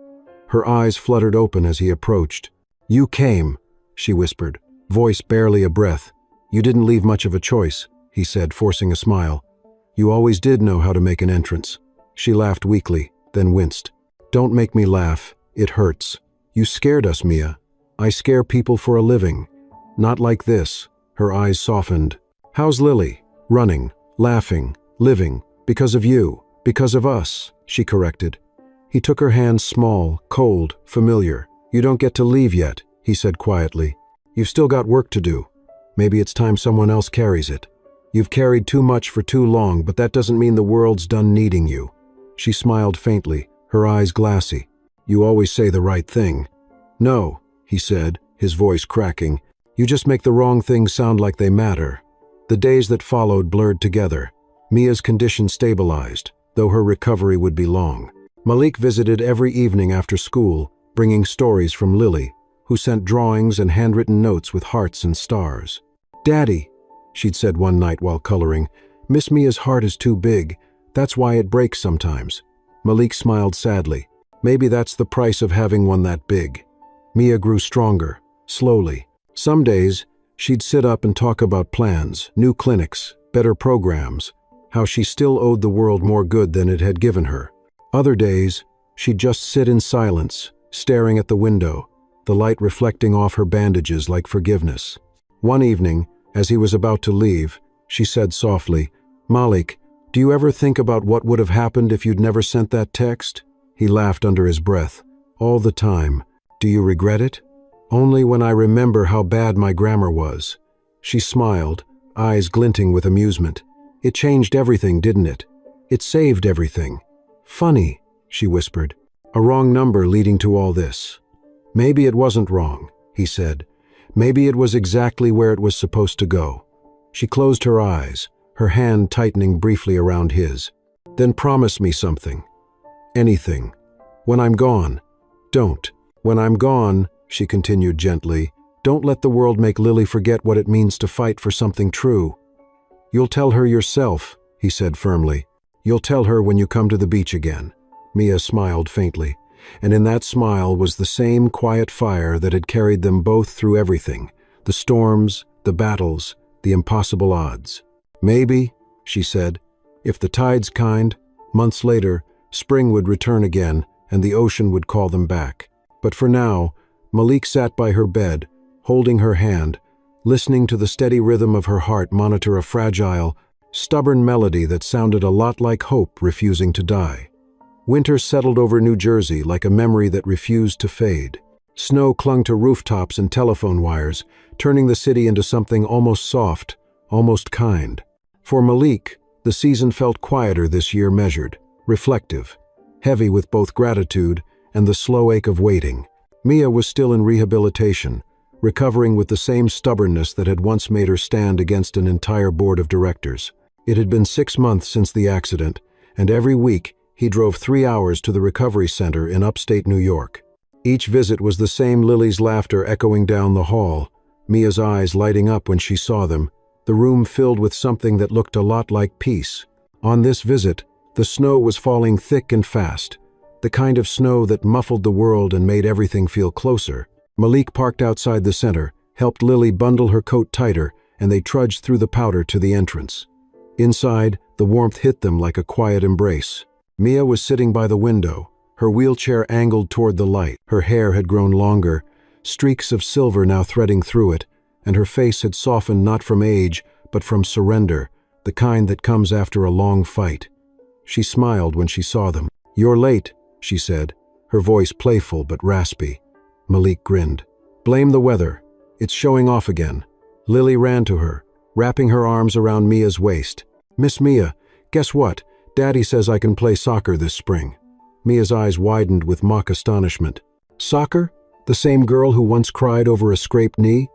Her eyes fluttered open as he approached. "You came," she whispered, voice barely a breath. "You didn't leave much of a choice," he said, forcing a smile. "You always did know how to make an entrance." She laughed weakly, then winced. "Don't make me laugh. It hurts. You scared us, Mia. I scare people for a living. Not like this." Her eyes softened. "How's Lily?" "Running, laughing, living. Because of you. Because of us," she corrected. He took her hand, small, cold, familiar. "You don't get to leave yet," he said quietly. "You've still got work to do. Maybe it's time someone else carries it. You've carried too much for too long, but that doesn't mean the world's done needing you." She smiled faintly, her eyes glassy. "You always say the right thing." "No," he said, his voice cracking. "You just make the wrong things sound like they matter." The days that followed blurred together. Mia's condition stabilized, though her recovery would be long. Malik visited every evening after school, bringing stories from Lily, who sent drawings and handwritten notes with hearts and stars. "Daddy," she'd said one night while coloring, "Miss Mia's heart is too big. That's why it breaks sometimes." Malik smiled sadly. Maybe that's the price of having one that big. Mia grew stronger, slowly. Some days, she'd sit up and talk about plans, new clinics, better programs, how she still owed the world more good than it had given her. Other days, she'd just sit in silence, staring at the window, the light reflecting off her bandages like forgiveness. One evening, as he was about to leave, she said softly, "Malik, do you ever think about what would have happened if you'd never sent that text?" He laughed under his breath. "All the time. Do you regret it?" "Only when I remember how bad my grammar was." She smiled, eyes glinting with amusement. "It changed everything, didn't it? It saved everything." "Funny," she whispered. "A wrong number leading to all this." "Maybe it wasn't wrong," he said. "Maybe it was exactly where it was supposed to go." She closed her eyes, her hand tightening briefly around his. "Then promise me something. Anything. When I'm gone. Don't. When I'm gone," she continued gently, "don't let the world make Lily forget what it means to fight for something true." "You'll tell her yourself," he said firmly. "You'll tell her when you come to the beach again." Mia smiled faintly, and in that smile was the same quiet fire that had carried them both through everything, the storms, the battles, the impossible odds. "Maybe," she said, "if the tide's kind, months later, spring would return again and the ocean would call them back." But for now, Malik sat by her bed, holding her hand, listening to the steady rhythm of her heart monitor a fragile, stubborn melody that sounded a lot like hope refusing to die. Winter settled over New Jersey like a memory that refused to fade. Snow clung to rooftops and telephone wires, turning the city into something almost soft, almost kind. For Malik, the season felt quieter this year, measured, reflective, heavy with both gratitude and the slow ache of waiting. Mia was still in rehabilitation, recovering with the same stubbornness that had once made her stand against an entire board of directors. It had been 6 months since the accident, and every week he drove 3 hours to the recovery center in upstate New York. Each visit was the same Lily's laughter echoing down the hall, Mia's eyes lighting up when she saw them, the room filled with something that looked a lot like peace. On this visit, the snow was falling thick and fast, the kind of snow that muffled the world and made everything feel closer. Malik parked outside the center, helped Lily bundle her coat tighter, and they trudged through the powder to the entrance. Inside, the warmth hit them like a quiet embrace. Mia was sitting by the window, her wheelchair angled toward the light. Her hair had grown longer, streaks of silver now threading through it, and her face had softened not from age, but from surrender, the kind that comes after a long fight. She smiled when she saw them. "You're late," she said, her voice playful but raspy. Malik grinned. "Blame the weather. It's showing off again." Lily ran to her, wrapping her arms around Mia's waist. "Miss Mia, guess what? Daddy says I can play soccer this spring." Mia's eyes widened with mock astonishment. "Soccer? The same girl who once cried over a scraped knee?"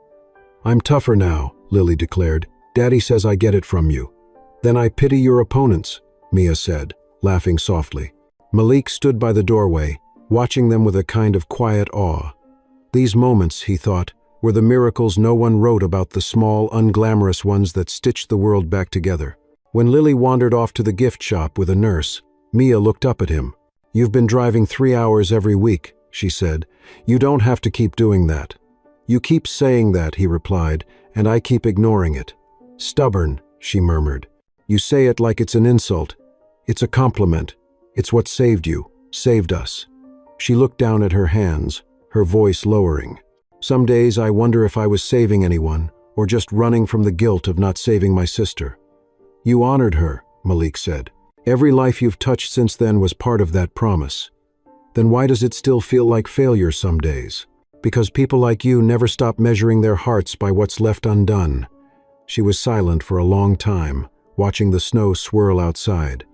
"I'm tougher now," Lily declared. "Daddy says I get it from you." "Then I pity your opponents," Mia said, laughing softly. Malik stood by the doorway, watching them with a kind of quiet awe. These moments, he thought, were the miracles no one wrote about, the small, unglamorous ones that stitched the world back together. When Lily wandered off to the gift shop with a nurse, Mia looked up at him. "You've been driving 3 hours every week," she said. "You don't have to keep doing that." "You keep saying that," he replied, and I keep ignoring it. Stubborn, she murmured. You say it like it's an insult. It's a compliment. It's what saved you, saved us. She looked down at her hands, her voice lowering. Some days I wonder if I was saving anyone, or just running from the guilt of not saving my sister. You honored her, Malik said. Every life you've touched since then was part of that promise. Then why does it still feel like failure some days? Because people like you never stop measuring their hearts by what's left undone. She was silent for a long time, watching the snow swirl outside.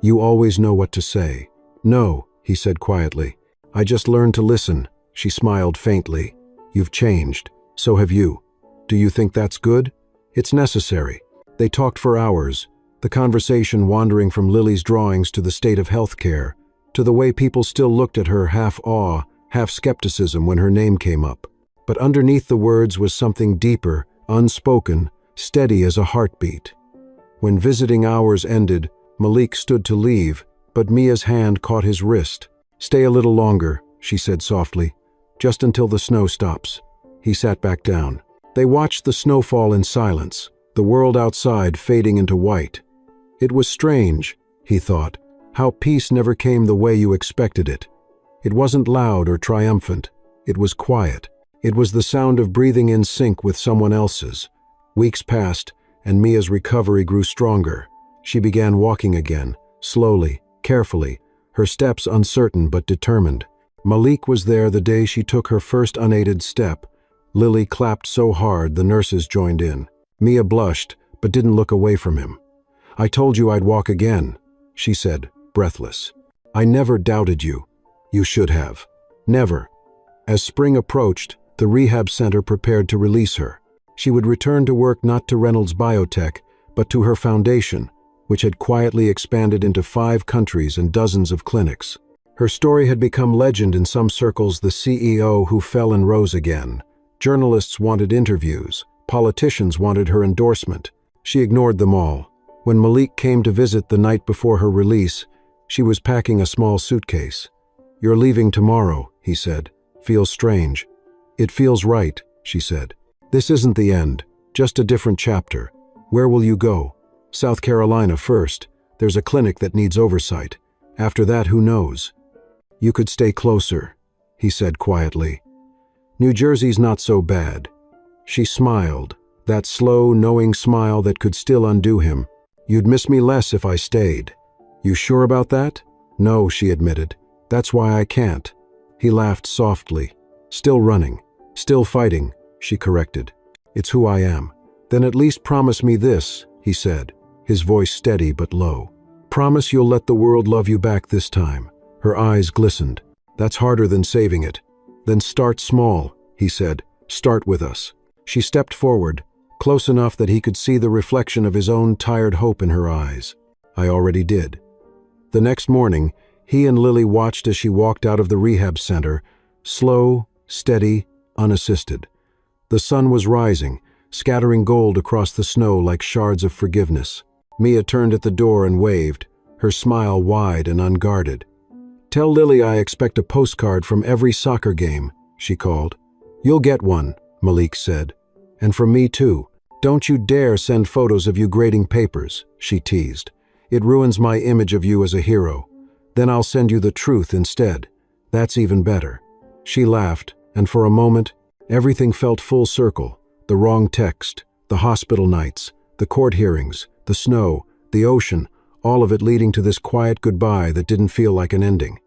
You always know what to say. No, he said quietly. I just learned to listen. She smiled faintly. You've changed. So have you. Do you think that's good? It's necessary. They talked for hours, the conversation wandering from Lily's drawings to the state of healthcare, to the way people still looked at her half awe, half skepticism when her name came up. But underneath the words was something deeper, unspoken, steady as a heartbeat. When visiting hours ended, Malik stood to leave, but Mia's hand caught his wrist. Stay a little longer, she said softly, just until the snow stops. He sat back down. They watched the snow fall in silence, the world outside fading into white. It was strange, he thought, how peace never came the way you expected it. It wasn't loud or triumphant. It was quiet. It was the sound of breathing in sync with someone else's. Weeks passed, and Mia's recovery grew stronger. She began walking again, slowly, carefully, her steps uncertain but determined. Malik was there the day she took her first unaided step. Lily clapped so hard the nurses joined in. Mia blushed, but didn't look away from him. I told you I'd walk again, she said, breathless. I never doubted you. You should have. Never. As spring approached, the rehab center prepared to release her. She would return to work not to Reynolds Biotech, but to her foundation, which had quietly expanded into 5 countries and dozens of clinics. Her story had become legend in some circles, the CEO who fell and rose again. Journalists wanted interviews. Politicians wanted her endorsement. She ignored them all. When Malik came to visit the night before her release, she was packing a small suitcase. You're leaving tomorrow, he said. Feels strange. It feels right, she said. This isn't the end, just a different chapter. Where will you go? South Carolina first. There's a clinic that needs oversight. After that, who knows? You could stay closer, he said quietly. New Jersey's not so bad. She smiled, that slow, knowing smile that could still undo him. You'd miss me less if I stayed. You sure about that? No, she admitted. That's why I can't. He laughed softly. Still running, still fighting, she corrected. It's who I am. Then at least promise me this, he said, his voice steady but low. Promise you'll let the world love you back this time. Her eyes glistened. That's harder than saving it. Then start small, he said. Start with us. She stepped forward, close enough that he could see the reflection of his own tired hope in her eyes. I already did. The next morning, he and Lily watched as she walked out of the rehab center, slow, steady, unassisted. The sun was rising, scattering gold across the snow like shards of forgiveness. Mia turned at the door and waved, her smile wide and unguarded. Tell Lily I expect a postcard from every soccer game, she called. You'll get one, Malik said. And from me too. Don't you dare send photos of you grading papers, she teased. It ruins my image of you as a hero. Then I'll send you the truth instead. That's even better. She laughed, and for a moment, everything felt full circle. The wrong text, the hospital nights, the court hearings, the snow, the ocean, all of it leading to this quiet goodbye that didn't feel like an ending.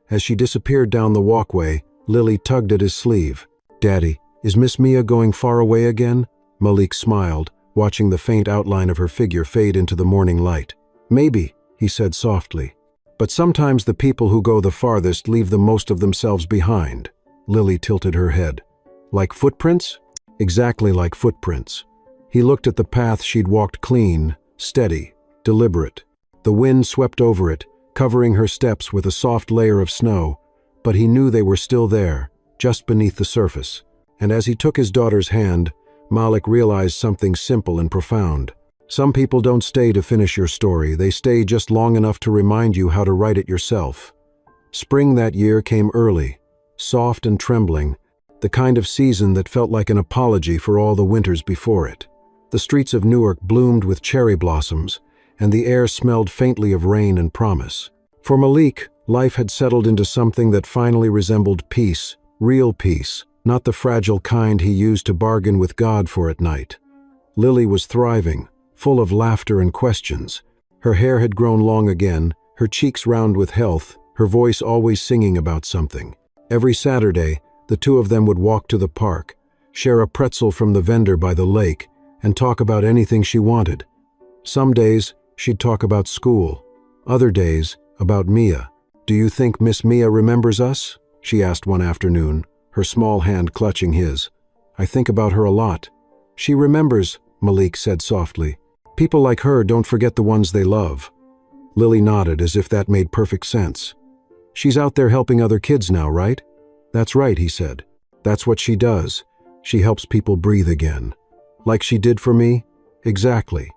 As she disappeared down the walkway, Lily tugged at his sleeve. Daddy, is Miss Mia going far away again? Malik smiled, watching the faint outline of her figure fade into the morning light. Maybe, he said softly. But sometimes the people who go the farthest leave the most of themselves behind. Lily tilted her head. Like footprints? Exactly like footprints. He looked at the path she'd walked clean, steady, deliberate. The wind swept over it, covering her steps with a soft layer of snow, but he knew they were still there, just beneath the surface. And as he took his daughter's hand, Malik realized something simple and profound. Some people don't stay to finish your story, they stay just long enough to remind you how to write it yourself. Spring that year came early, soft and trembling, the kind of season that felt like an apology for all the winters before it. The streets of Newark bloomed with cherry blossoms, and the air smelled faintly of rain and promise. For Malik, life had settled into something that finally resembled peace, real peace, not the fragile kind he used to bargain with God for at night. Lily was thriving, full of laughter and questions. Her hair had grown long again, her cheeks round with health, her voice always singing about something. Every Saturday, the two of them would walk to the park, share a pretzel from the vendor by the lake, and talk about anything she wanted. Some days, she'd talk about school. Other days, about Mia. "Do you think Miss Mia remembers us?" she asked one afternoon, her small hand clutching his. "I think about her a lot." "She remembers," Malik said softly. "People like her don't forget the ones they love." Lily nodded as if that made perfect sense. "She's out there helping other kids now, right?" "That's right," he said. "That's what she does. She helps people breathe again." "Like she did for me?" "Exactly."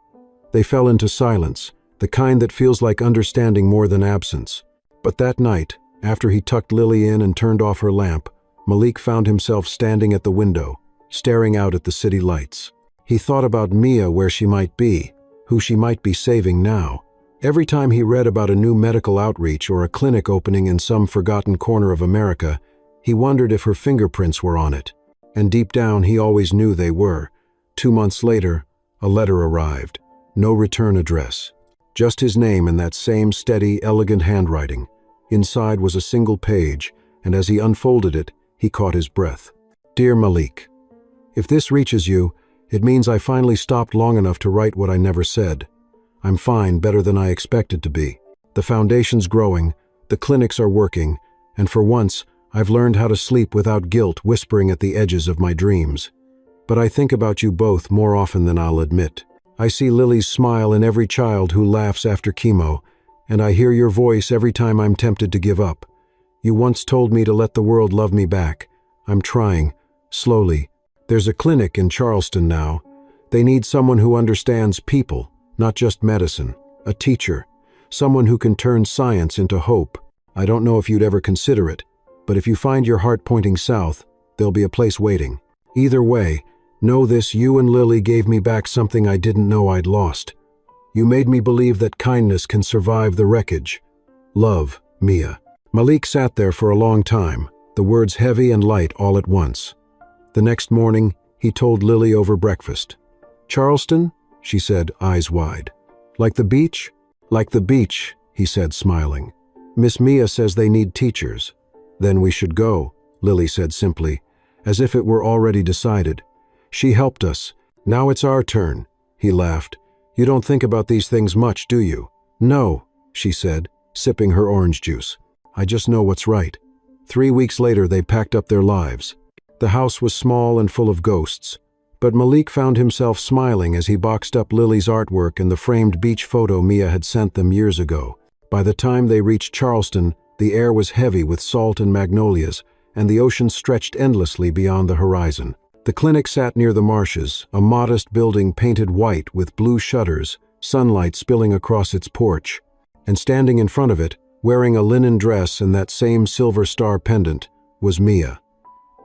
They fell into silence, the kind that feels like understanding more than absence. But that night, after he tucked Lily in and turned off her lamp, Malik found himself standing at the window, staring out at the city lights. He thought about Mia, where she might be, who she might be saving now. Every time he read about a new medical outreach or a clinic opening in some forgotten corner of America, he wondered if her fingerprints were on it. And deep down, he always knew they were. 2 months later, a letter arrived. No return address. Just his name in that same steady, elegant handwriting. Inside was a single page, and as he unfolded it, he caught his breath. "Dear Malik, if this reaches you, it means I finally stopped long enough to write what I never said. I'm fine, better than I expected to be. The foundation's growing, the clinics are working, and for once, I've learned how to sleep without guilt whispering at the edges of my dreams. But I think about you both more often than I'll admit. I see Lily's smile in every child who laughs after chemo, and I hear your voice every time I'm tempted to give up. You once told me to let the world love me back. I'm trying, slowly. There's a clinic in Charleston now. They need someone who understands people, not just medicine. A teacher, someone who can turn science into hope. I don't know if you'd ever consider it, but if you find your heart pointing south, there'll be a place waiting. Either way, know this: you and Lily gave me back something I didn't know I'd lost. You made me believe that kindness can survive the wreckage. Love, Mia." Malik sat there for a long time, the words heavy and light all at once. The next morning, he told Lily over breakfast. "Charleston?" she said, eyes wide. "Like the beach?" "Like the beach," he said, smiling. "Miss Mia says they need teachers." "Then we should go," Lily said simply, as if it were already decided. "She helped us. Now it's our turn." He laughed. "You don't think about these things much, do you?" "No," she said, sipping her orange juice. "I just know what's right." 3 weeks later, they packed up their lives. The house was small and full of ghosts, but Malik found himself smiling as he boxed up Lily's artwork and the framed beach photo Mia had sent them years ago. By the time they reached Charleston, the air was heavy with salt and magnolias, and the ocean stretched endlessly beyond the horizon. The clinic sat near the marshes, a modest building painted white with blue shutters, sunlight spilling across its porch. And standing in front of it, wearing a linen dress and that same silver star pendant, was Mia.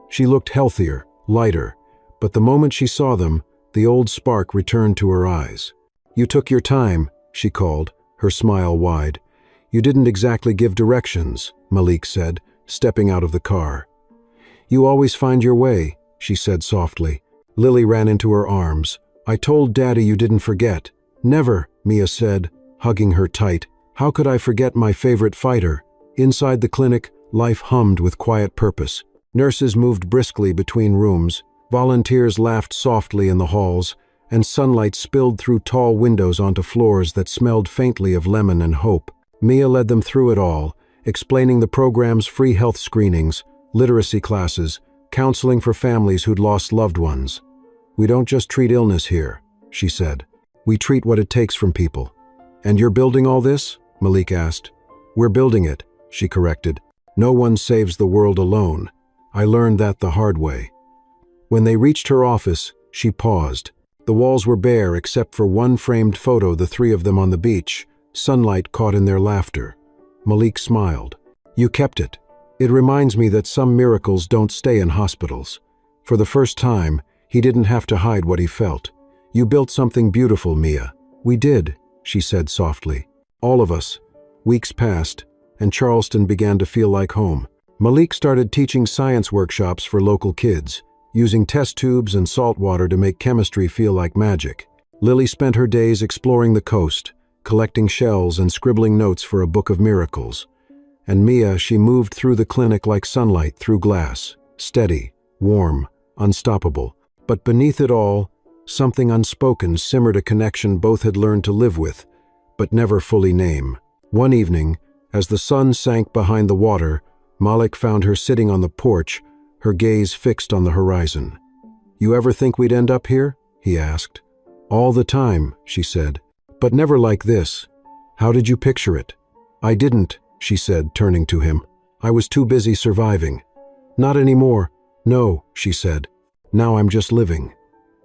She looked healthier, lighter, but the moment she saw them, the old spark returned to her eyes. "You took your time," she called, her smile wide. "You didn't exactly give directions," Malik said, stepping out of the car. "You always find your way," she said softly. Lily ran into her arms. "I told Daddy you didn't forget." "Never," Mia said, hugging her tight. "How could I forget my favorite fighter?" Inside the clinic, life hummed with quiet purpose. Nurses moved briskly between rooms, volunteers laughed softly in the halls, and sunlight spilled through tall windows onto floors that smelled faintly of lemon and hope. Mia led them through it all, explaining the program's free health screenings, literacy classes, counseling for families who'd lost loved ones. "We don't just treat illness here," she said. "We treat what it takes from people." "And you're building all this?" Malik asked. "We're building it," she corrected. "No one saves the world alone. I learned that the hard way." When they reached her office, she paused. The walls were bare except for one framed photo, the three of them on the beach, sunlight caught in their laughter. Malik smiled. "You kept it." It reminds me that some miracles don't stay in hospitals. For the first time, he didn't have to hide what he felt. You built something beautiful, Mia. We did, she said softly. All of us. Weeks passed, and Charleston began to feel like home. Malik started teaching science workshops for local kids, using test tubes and salt water to make chemistry feel like magic. Lily spent her days exploring the coast, collecting shells and scribbling notes for a book of miracles. And Mia, she moved through the clinic like sunlight through glass, steady, warm, unstoppable. But beneath it all, something unspoken simmered, a connection both had learned to live with, but never fully name. One evening, as the sun sank behind the water, Malik found her sitting on the porch, her gaze fixed on the horizon. "You ever think we'd end up here?" he asked. "All the time," she said, "but never like this. How did you picture it?" "I didn't," she said, turning to him. "I was too busy surviving." "Not anymore." "No," she said. "Now I'm just living."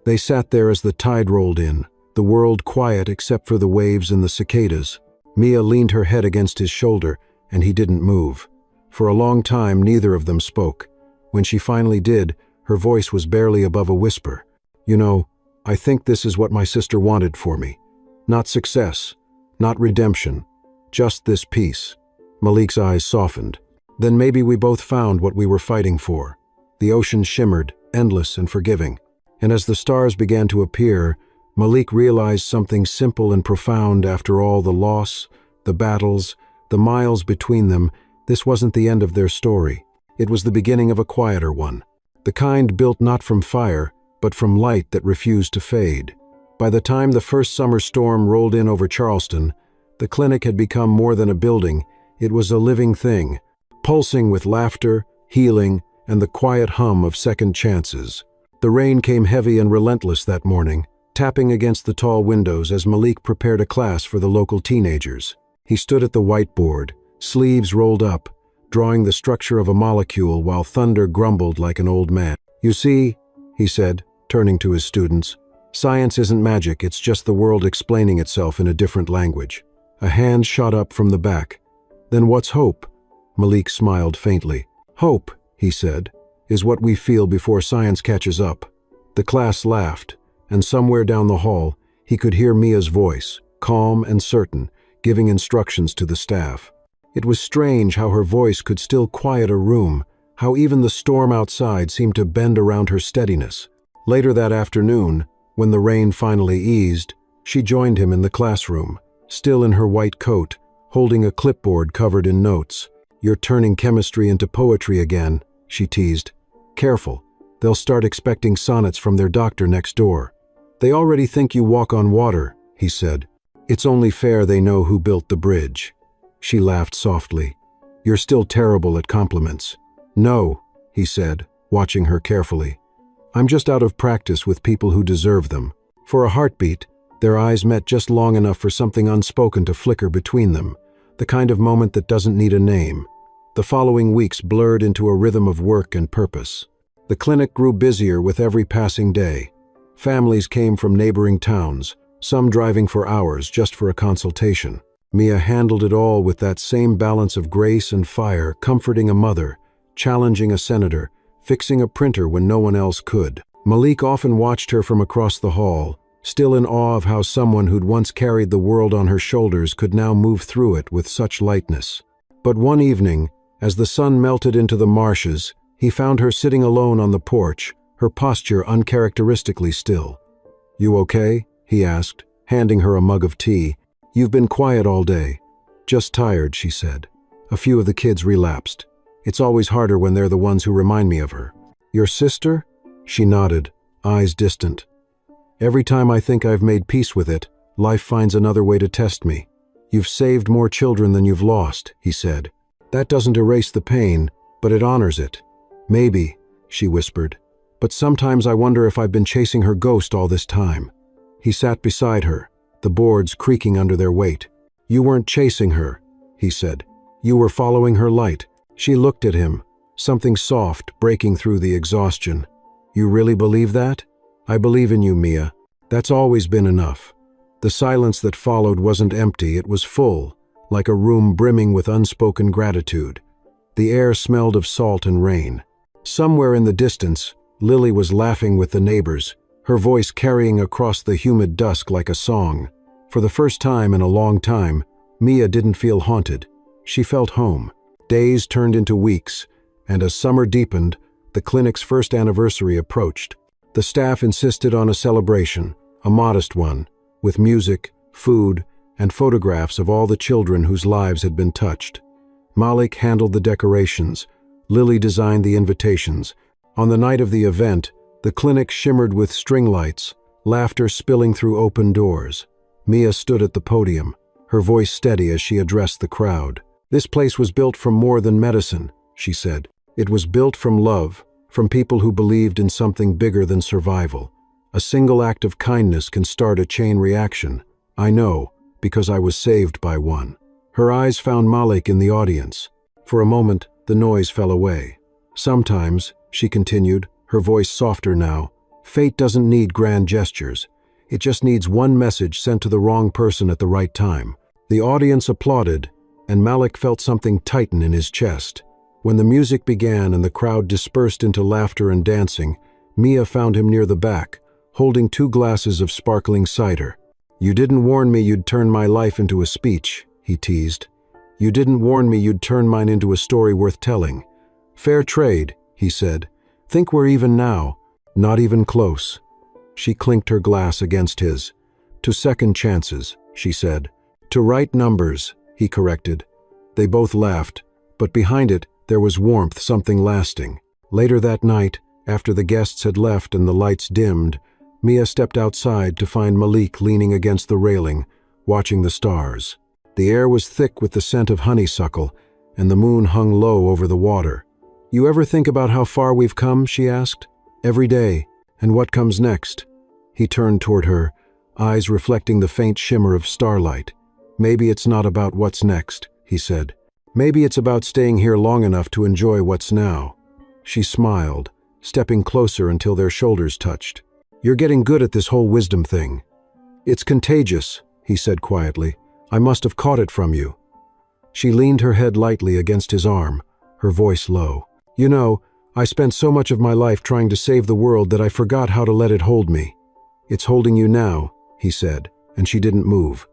They sat there as the tide rolled in, the world quiet except for the waves and the cicadas. Mia leaned her head against his shoulder, and he didn't move. For a long time, neither of them spoke. When she finally did, her voice was barely above a whisper. "You know, I think this is what my sister wanted for me. Not success, not redemption, just this peace." Malik's eyes softened. "Then maybe we both found what we were fighting for." The ocean shimmered, endless and forgiving. And as the stars began to appear, Malik realized something simple and profound. After all the loss, the battles, the miles between them, this wasn't the end of their story. It was the beginning of a quieter one. The kind built not from fire, but from light that refused to fade. By the time the first summer storm rolled in over Charleston, the clinic had become more than a building. It was a living thing, pulsing with laughter, healing, and the quiet hum of second chances. The rain came heavy and relentless that morning, tapping against the tall windows as Malik prepared a class for the local teenagers. He stood at the whiteboard, sleeves rolled up, drawing the structure of a molecule while thunder grumbled like an old man. "You see," he said, turning to his students, "science isn't magic, it's just the world explaining itself in a different language." A hand shot up from the back. "Then what's hope?" Malik smiled faintly. "Hope," he said, "is what we feel before science catches up." The class laughed, and somewhere down the hall, he could hear Mia's voice, calm and certain, giving instructions to the staff. It was strange how her voice could still quiet a room, how even the storm outside seemed to bend around her steadiness. Later that afternoon, when the rain finally eased, she joined him in the classroom, still in her white coat, holding a clipboard covered in notes. "You're turning chemistry into poetry again," she teased. "Careful, they'll start expecting sonnets from their doctor next door." "They already think you walk on water," he said. "It's only fair they know who built the bridge." She laughed softly. "You're still terrible at compliments." "No," he said, watching her carefully. "I'm just out of practice with people who deserve them." For a heartbeat, their eyes met just long enough for something unspoken to flicker between them, the kind of moment that doesn't need a name. The following weeks blurred into a rhythm of work and purpose. The clinic grew busier with every passing day. Families came from neighboring towns, some driving for hours just for a consultation. Mia handled it all with that same balance of grace and fire, comforting a mother, challenging a senator, fixing a printer when no one else could. Malik often watched her from across the hall, still in awe of how someone who'd once carried the world on her shoulders could now move through it with such lightness. But one evening, as the sun melted into the marshes, he found her sitting alone on the porch, her posture uncharacteristically still. "You okay?" he asked, handing her a mug of tea. "You've been quiet all day." "Just tired," she said. "A few of the kids relapsed. It's always harder when they're the ones who remind me of her." "Your sister?" She nodded, eyes distant. "Every time I think I've made peace with it, life finds another way to test me." "You've saved more children than you've lost," he said. "That doesn't erase the pain, but it honors it." "Maybe," she whispered. "But sometimes I wonder if I've been chasing her ghost all this time." He sat beside her, the boards creaking under their weight. "You weren't chasing her," he said. "You were following her light." She looked at him, something soft breaking through the exhaustion. "You really believe that?" "I believe in you, Mia. That's always been enough." The silence that followed wasn't empty, it was full, like a room brimming with unspoken gratitude. The air smelled of salt and rain. Somewhere in the distance, Lily was laughing with the neighbors, her voice carrying across the humid dusk like a song. For the first time in a long time, Mia didn't feel haunted. She felt home. Days turned into weeks, and as summer deepened, the clinic's first anniversary approached. The staff insisted on a celebration, a modest one, with music, food, and photographs of all the children whose lives had been touched. Malik handled the decorations. Lily designed the invitations. On the night of the event, the clinic shimmered with string lights, laughter spilling through open doors. Mia stood at the podium, her voice steady as she addressed the crowd. "This place was built from more than medicine," she said. "It was built from love, from people who believed in something bigger than survival. A single act of kindness can start a chain reaction. I know, because I was saved by one." Her eyes found Malik in the audience. For a moment, the noise fell away. "Sometimes," she continued, her voice softer now, "fate doesn't need grand gestures. It just needs one message sent to the wrong person at the right time." The audience applauded, and Malik felt something tighten in his chest. When the music began and the crowd dispersed into laughter and dancing, Mia found him near the back, holding 2 glasses of sparkling cider. "You didn't warn me you'd turn my life into a speech," he teased. "You didn't warn me you'd turn mine into a story worth telling." "Fair trade," he said. "Think we're even now." "Not even close." She clinked her glass against his. "To second chances," she said. "To right numbers," he corrected. They both laughed, but behind it there was warmth, something lasting. Later that night, after the guests had left and the lights dimmed, Mia stepped outside to find Malik leaning against the railing, watching the stars. The air was thick with the scent of honeysuckle, and the moon hung low over the water. "You ever think about how far we've come?" she asked. "Every day. And what comes next?" He turned toward her, eyes reflecting the faint shimmer of starlight. "Maybe it's not about what's next," he said. "Maybe it's about staying here long enough to enjoy what's now." She smiled, stepping closer until their shoulders touched. "You're getting good at this whole wisdom thing." "It's contagious," he said quietly. "I must have caught it from you." She leaned her head lightly against his arm, her voice low. "You know, I spent so much of my life trying to save the world that I forgot how to let it hold me." "It's holding you now," he said, and she didn't move.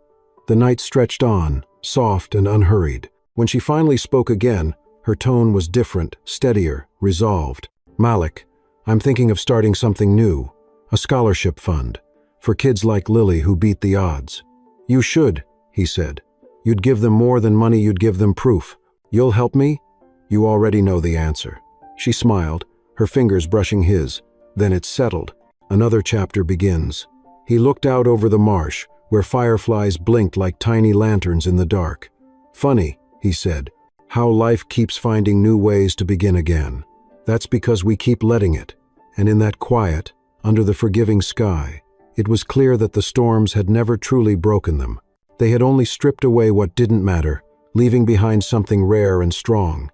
The night stretched on, soft and unhurried. When she finally spoke again, her tone was different, steadier, resolved. "Malik, I'm thinking of starting something new, a scholarship fund, for kids like Lily who beat the odds." "You should," he said. "You'd give them more than money, you'd give them proof. You'll help me?" "You already know the answer." She smiled, her fingers brushing his. "Then it's settled. Another chapter begins." He looked out over the marsh, where fireflies blinked like tiny lanterns in the dark. "Funny," he said, "how life keeps finding new ways to begin again. That's because we keep letting it." And in that quiet, under the forgiving sky, it was clear that the storms had never truly broken them. They had only stripped away what didn't matter, leaving behind something rare and strong.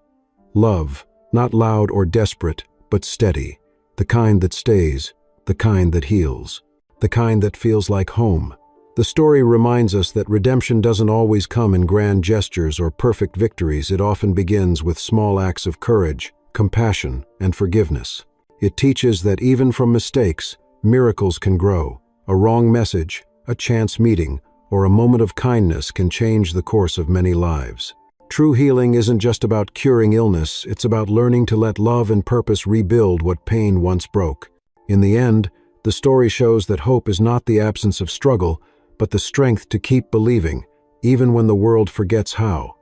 Love, not loud or desperate, but steady. The kind that stays, the kind that heals, the kind that feels like home. The story reminds us that redemption doesn't always come in grand gestures or perfect victories. It often begins with small acts of courage, compassion, and forgiveness. It teaches that even from mistakes, miracles can grow. A wrong message, a chance meeting, or a moment of kindness can change the course of many lives. True healing isn't just about curing illness, it's about learning to let love and purpose rebuild what pain once broke. In the end, the story shows that hope is not the absence of struggle, but the strength to keep believing, even when the world forgets how.